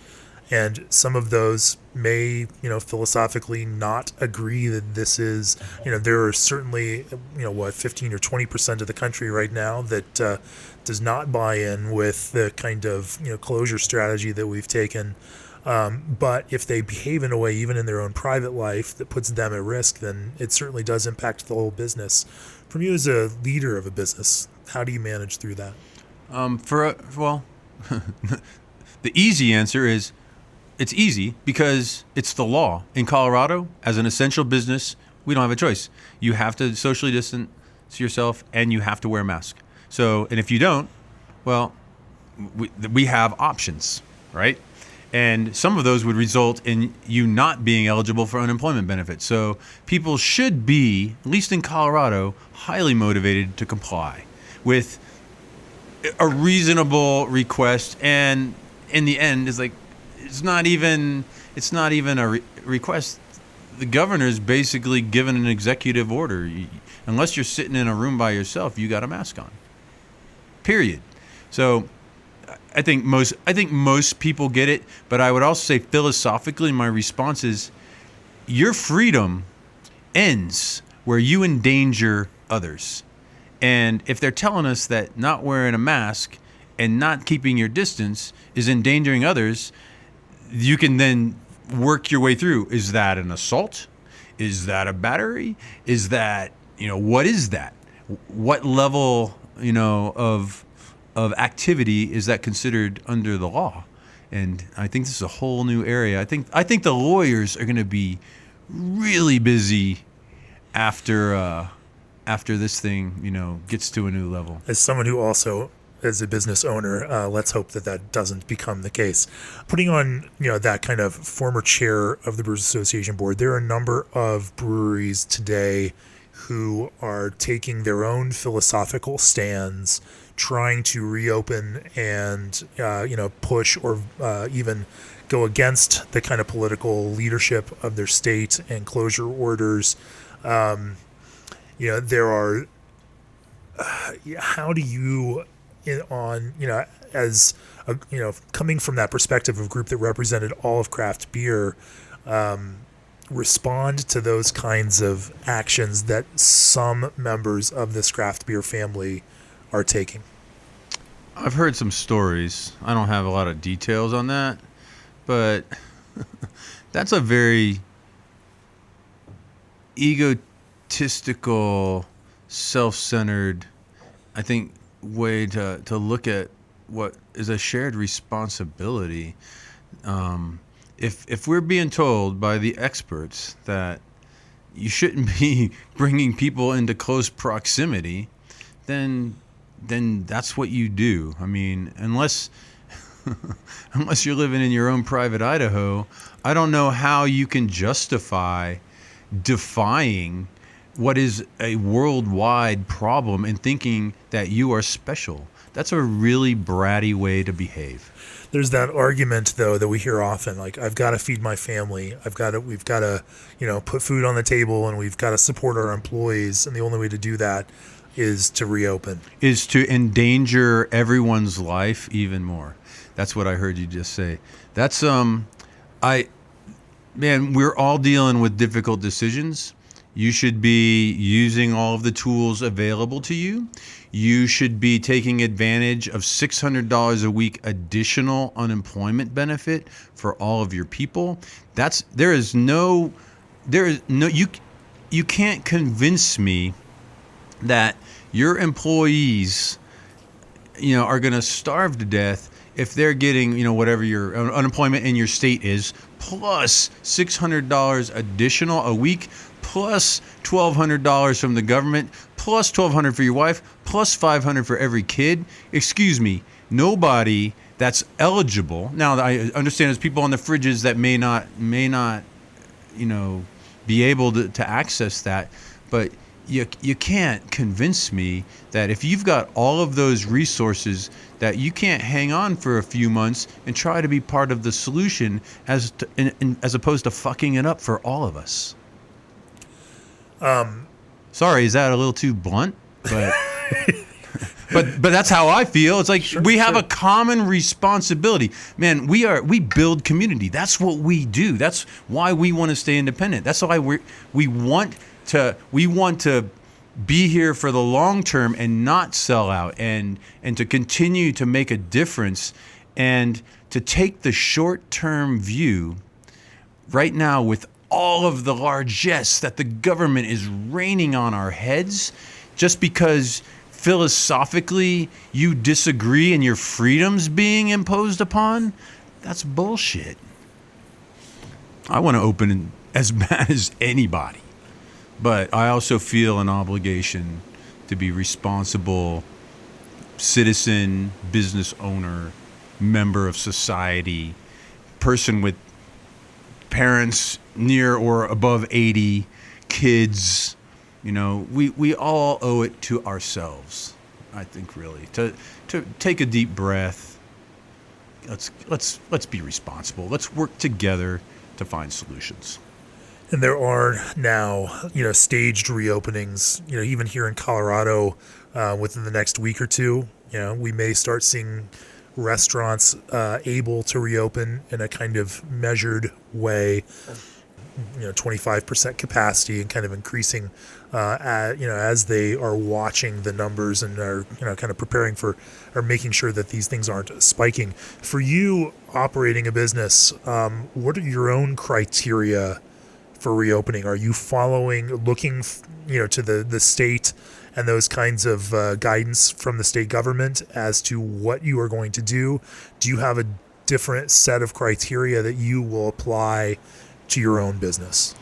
Speaker 1: and some of those may philosophically not agree that this is there are certainly 15 or 20% of the country right now that does not buy in with the kind of closure strategy that we've taken. But if they behave in a way, even in their own private life, that puts them at risk, then it certainly does impact the whole business. From you as a leader of a business, how do you manage through that?
Speaker 2: The easy answer is it's easy because it's the law. In Colorado, as an essential business, we don't have a choice. You have to socially distance yourself, and you have to wear a mask. So, and if you don't, well, we have options, right? And some of those would result in you not being eligible for unemployment benefits. So people should be, at least in Colorado, highly motivated to comply with a reasonable request. And in the end, it's not even a request. The governor's basically given an executive order. Unless you're sitting in a room by yourself, you got a mask on. Period. So I think most people get it, but I would also say philosophically, my response is your freedom ends where you endanger others. And if they're telling us that not wearing a mask and not keeping your distance is endangering others, you can then work your way through. Is that an assault? Is that a battery? Is that, what is that? What level, of activity is that considered under the law? And I think this is a whole new area. I think the lawyers are going to be really busy after this thing, gets to a new level.
Speaker 1: As someone who also is a business owner, let's hope that doesn't become the case. Putting on, that kind of former chair of the Brewers Association board, there are a number of breweries today who are taking their own philosophical stands, trying to reopen and push or even go against the kind of political leadership of their state and closure orders. There are. How do you, as coming from that perspective of a group that represented all of craft beer, respond to those kinds of actions that some members of this craft beer family are taking?
Speaker 2: I've heard some stories. I don't have a lot of details on that, but that's a very egotistical, self-centered, I think, way to look at what is a shared responsibility. if we're being told by the experts that you shouldn't be bringing people into close proximity, then that's what you do. I mean, unless unless you're living in your own private Idaho, I don't know how you can justify defying what is a worldwide problem and thinking that you are special. That's a really bratty way to behave.
Speaker 1: There's that argument though that we hear often, like I've got to feed my family. We've got to, put food on the table, and we've got to support our employees. And the only way to do that is to reopen.
Speaker 2: Is to endanger everyone's life even more. That's what I heard you just say. That's we're all dealing with difficult decisions. You should be using all of the tools available to you. You should be taking advantage of $600 a week additional unemployment benefit for all of your people. You can't convince me that your employees, are going to starve to death if they're getting, whatever your unemployment in your state is, plus $600 additional a week, plus $1,200 from the government, plus $1,200 for your wife, plus $500 for every kid. Excuse me, nobody that's eligible. Now, I understand there's people on the fridges that may not, be able to access that, but you can't convince me that if you've got all of those resources that you can't hang on for a few months and try to be part of the solution as opposed to fucking it up for all of us. Sorry, is that a little too blunt? But but that's how I feel. It's like we have a common responsibility. Man, we build community. That's what we do. That's why we want to stay independent. That's why we want to be here for the long term and not sell out, and to continue to make a difference, and to take the short-term view right now with all of the largesse that the government is raining on our heads just because philosophically you disagree and your freedom's being imposed upon. That's bullshit. I want to open as bad as anybody. But I also feel an obligation to be responsible citizen, business owner, member of society, person with parents near or above 80, kids. We all owe it to ourselves, I think, really, to take a deep breath. Let's be responsible. Let's work together to find solutions.
Speaker 1: And there are now, staged reopenings, even here in Colorado, within the next week or two. We may start seeing restaurants able to reopen in a kind of measured way, 25% capacity, and kind of increasing, as they are watching the numbers and are, kind of preparing for, or making sure that these things aren't spiking. For you operating a business, what are your own criteria for reopening? Are you looking, to the state and those kinds of guidance from the state government as to what you are going to do? Do you have a different set of criteria that you will apply to your own business?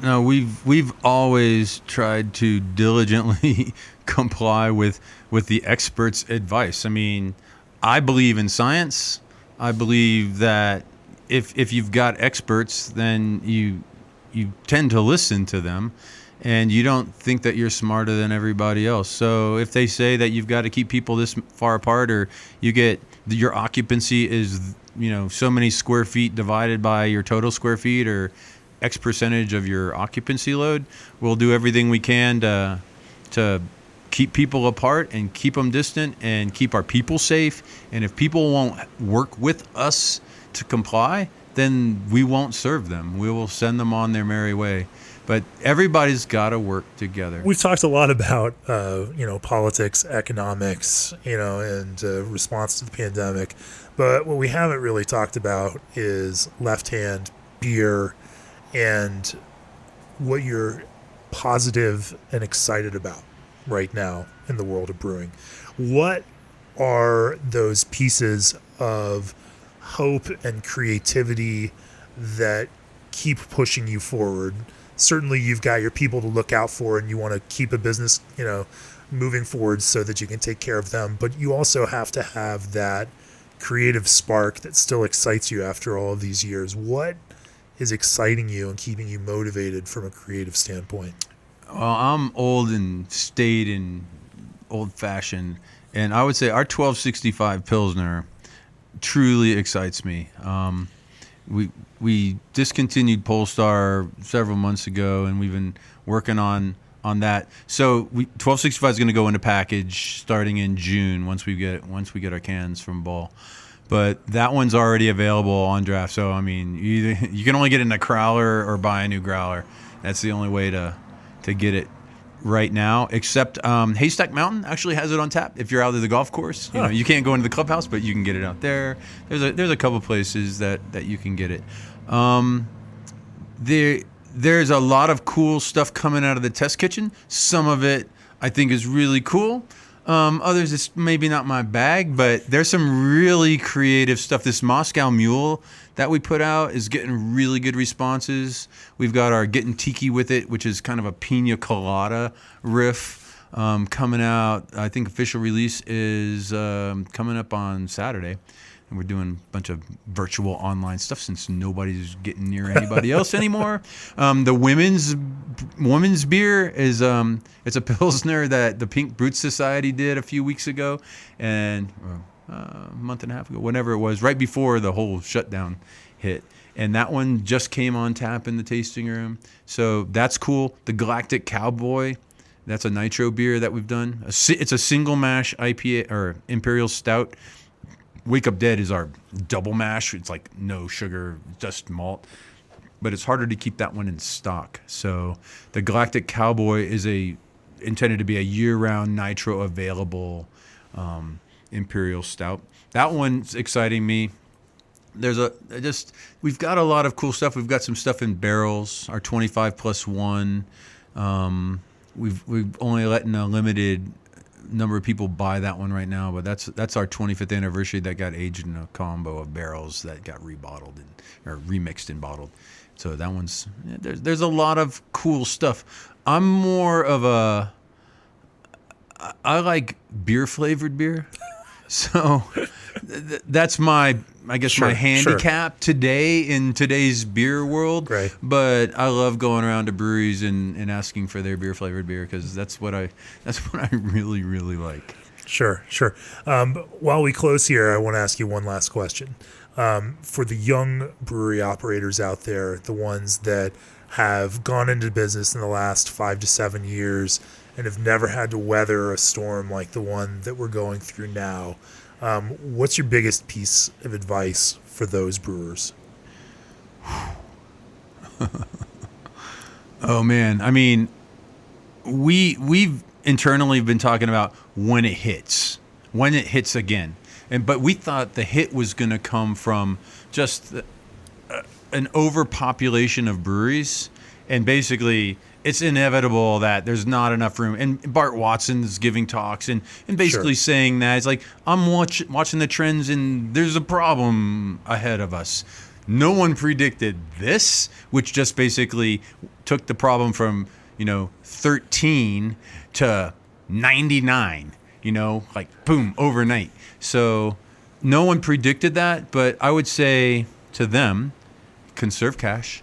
Speaker 2: No, we've always tried to diligently comply with the experts' advice. I mean, I believe in science. I believe that if you've got experts, then you tend to listen to them, and you don't think that you're smarter than everybody else. So if they say that you've got to keep people this far apart, or your occupancy is so many square feet divided by your total square feet, or X percentage of your occupancy load, we'll do everything we can to keep people apart and keep them distant and keep our people safe. And if people won't work with us to comply, then we won't serve them. We will send them on their merry way. But everybody's got to work together.
Speaker 1: We've talked a lot about, politics, economics, and response to the pandemic. But what we haven't really talked about is Left Hand, beer, and what you're positive and excited about right now in the world of brewing. What are those pieces of hope and creativity that keep pushing you forward. Certainly, you've got your people to look out for, and you want to keep a business, moving forward so that you can take care of them. But you also have to have that creative spark that still excites you after all of these years. What is exciting you and keeping you motivated from a creative standpoint?
Speaker 2: Well, I'm old and staid and old-fashioned, and I would say our 1265 Pilsner truly excites me. We discontinued Polestar several months ago, and we've been working on that. So 1265 is going to go into package starting in June once we get our cans from Ball. But that one's already available on draft. So I mean, you can only get it in a crowler or buy a new growler. That's the only way to get it right now. Except Haystack Mountain actually has it on tap. If you're out at the golf course, you can't go into the clubhouse, but you can get it out there. There's a couple places that you can get it. There's a lot of cool stuff coming out of the test kitchen. Some of it I think is really cool. Others, it's maybe not my bag, but there's some really creative stuff. This Moscow Mule that we put out is getting really good responses. We've got our Getting Tiki With It, which is kind of a pina colada riff coming out. I think official release is coming up on Saturday. And we're doing a bunch of virtual online stuff since nobody's getting near anybody else anymore. The women's beer is it's a Pilsner that the Pink Brute Society did a few weeks ago, and a month and a half ago, whenever it was, right before the whole shutdown hit. And that one just came on tap in the tasting room. So that's cool. The Galactic Cowboy, that's a nitro beer that we've done. It's a single mash IPA or Imperial Stout. Wake Up Dead is our double mash. It's like no sugar, just malt. But it's harder to keep that one in stock. So the Galactic Cowboy is intended to be a year-round nitro available Imperial Stout. That one's exciting me. We've got a lot of cool stuff. We've got some stuff in barrels. Our 25+1. We've only letting a limited number of people buy that one right now, but that's our 25th anniversary that got aged in a combo of barrels that got rebottled or remixed and bottled. So that one's there's a lot of cool stuff. I'm more of I like beer flavored beer. So that's my handicap today in today's beer world.
Speaker 1: Right.
Speaker 2: But I love going around to breweries and asking for their beer flavored beer because that's what I really, really like.
Speaker 1: Sure. While we close here, I want to ask you one last question. For the young brewery operators out there, the ones that have gone into business in the last 5 to 7 years and have never had to weather a storm like the one that we're going through now, what's your biggest piece of advice for those brewers?
Speaker 2: Oh man, I mean, we've internally been talking about when it hits again, but we thought the hit was going to come from just an overpopulation of breweries, and basically it's inevitable that there's not enough room. And Bart Watson is giving talks and basically saying that it's like, I'm watching the trends and there's a problem ahead of us. No one predicted this, which just basically took the problem from 13 to 99, like boom, overnight. So no one predicted that, but I would say to them, conserve cash.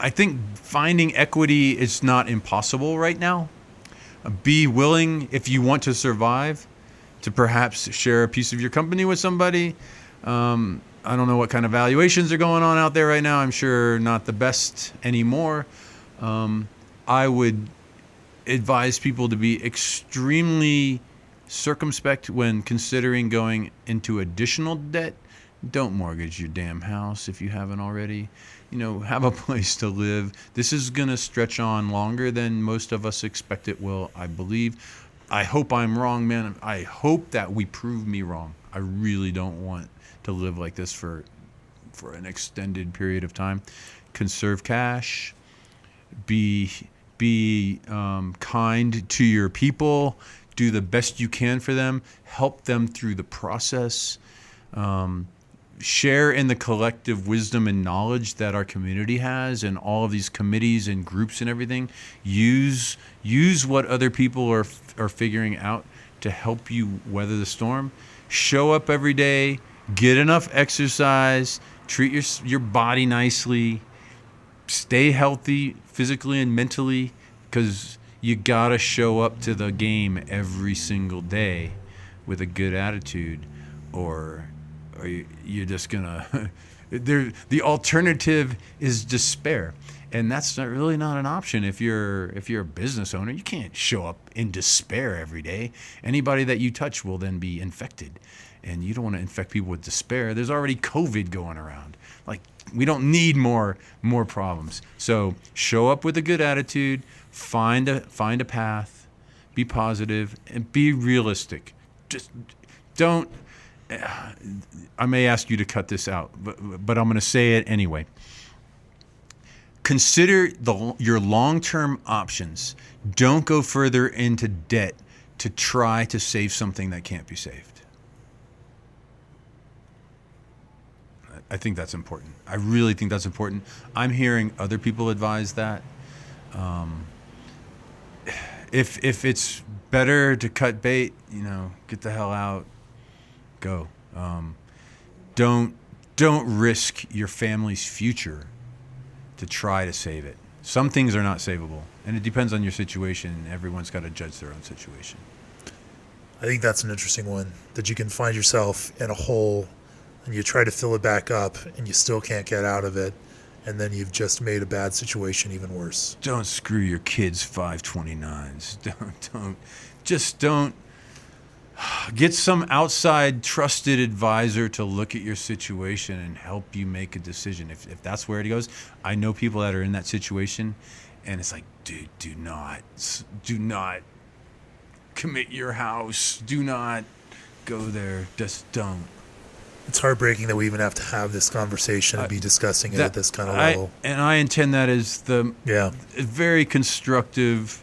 Speaker 2: I think finding equity is not impossible right now. Be willing, if you want to survive, to perhaps share a piece of your company with somebody. I don't know what kind of valuations are going on out there right now. I'm sure not the best anymore. I would advise people to be extremely circumspect when considering going into additional debt. Don't mortgage your damn house if you haven't already. Have a place to live. This is going to stretch on longer than most of us expect it will, I believe. I hope I'm wrong, man. I hope that we prove me wrong. I really don't want to live like this for an extended period of time. Conserve cash. Be kind to your people. do the best you can for them, help them through the process, share in the collective wisdom and knowledge that our community has, and all of these committees and groups and everything. Use what other people are figuring out to help you weather the storm. Show up every day, get enough exercise, treat your body nicely, stay healthy physically and mentally, because you gotta show up to the game every single day with a good attitude, or you're just gonna the alternative is despair, and that's really not an option. If you're a business owner, you can't show up in despair every day. Anybody that you touch will then be infected, and you don't want to infect people with despair. There's already COVID going around. Like, we don't need more problems. So show up with a good attitude, find a path, be positive, and be realistic. Just don't. I may ask you to cut this out, but I'm going to say it anyway. Consider your long-term options. Don't go further into debt to try to save something that can't be saved. I think that's important. I really think that's important. I'm hearing other people advise that. If it's better to cut bait, get the hell out. Go. Don't risk your family's future to try to save it. Some things are not savable, and it depends on your situation. Everyone's got to judge their own situation.
Speaker 1: I think that's an interesting one, that you can find yourself in a hole and you try to fill it back up and you still can't get out of it, and then you've just made a bad situation even worse.
Speaker 2: Don't screw your kids' 529s. Don't. Get some outside trusted advisor to look at your situation and help you make a decision. If that's where it goes, I know people that are in that situation, and it's like, dude, do not commit your house. Do not go there. Just don't.
Speaker 1: It's heartbreaking that we even have to have this conversation and be discussing it at this kind of level.
Speaker 2: And I intend that as very constructive,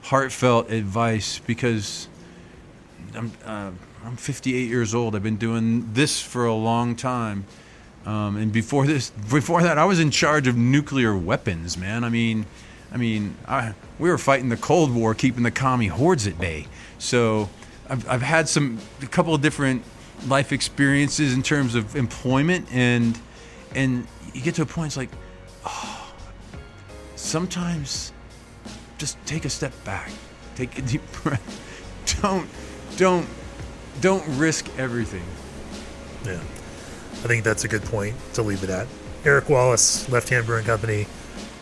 Speaker 2: heartfelt advice, because I'm 58 years old. I've been doing this for a long time, and before that, I was in charge of nuclear weapons, man. We were fighting the Cold War, keeping the commie hordes at bay. So I've had a couple of different life experiences in terms of employment, and you get to a point, it's like, sometimes just take a step back, take a deep breath. Don't risk everything.
Speaker 1: Yeah, I think that's a good point to leave it at. Eric Wallace, Left Hand Brewing Company,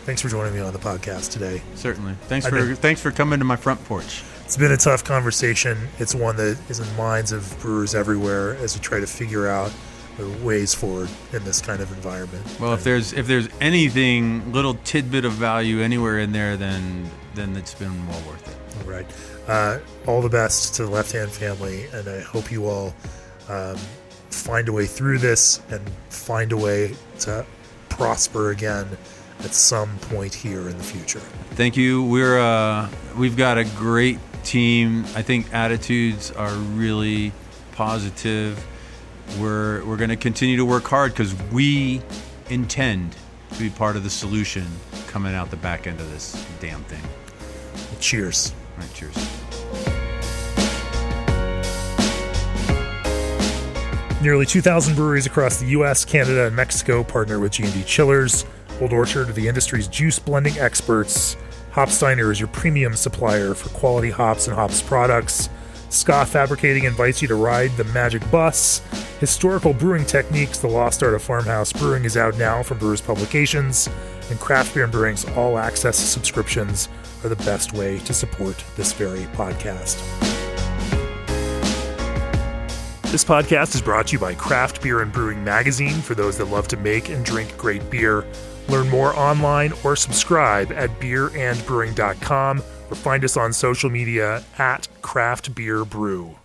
Speaker 1: thanks for joining me on the podcast today.
Speaker 2: Certainly. Thanks for coming to my front porch.
Speaker 1: It's been a tough conversation. It's one that is in the minds of brewers everywhere as we try to figure out the ways forward in this kind of environment.
Speaker 2: Well, if there's anything, little tidbit of value anywhere in there, then it's been well worth it.
Speaker 1: All right. All the best to the Left Hand family, and I hope you all find a way through this and find a way to prosper again at some point here in the future.
Speaker 2: Thank you. We've got a great team. I think attitudes are really positive. We're going to continue to work hard because we intend to be part of the solution coming out the back end of this damn thing.
Speaker 1: Cheers.
Speaker 2: All right, cheers.
Speaker 1: Nearly 2,000 breweries across the U.S., Canada, and Mexico partner with G&D Chillers. Old Orchard are the industry's juice blending experts. Hopsteiner is your premium supplier for quality hops and hops products. Ska Fabricating invites you to ride the magic bus. Historical Brewing Techniques, the lost art of farmhouse brewing, is out now from Brewers Publications. And Craft Beer and Brewing's all-access subscriptions are the best way to support this very podcast. This podcast is brought to you by Craft Beer and Brewing Magazine, for those that love to make and drink great beer. Learn more online or subscribe at beerandbrewing.com, or find us on social media at Craft Beer Brew.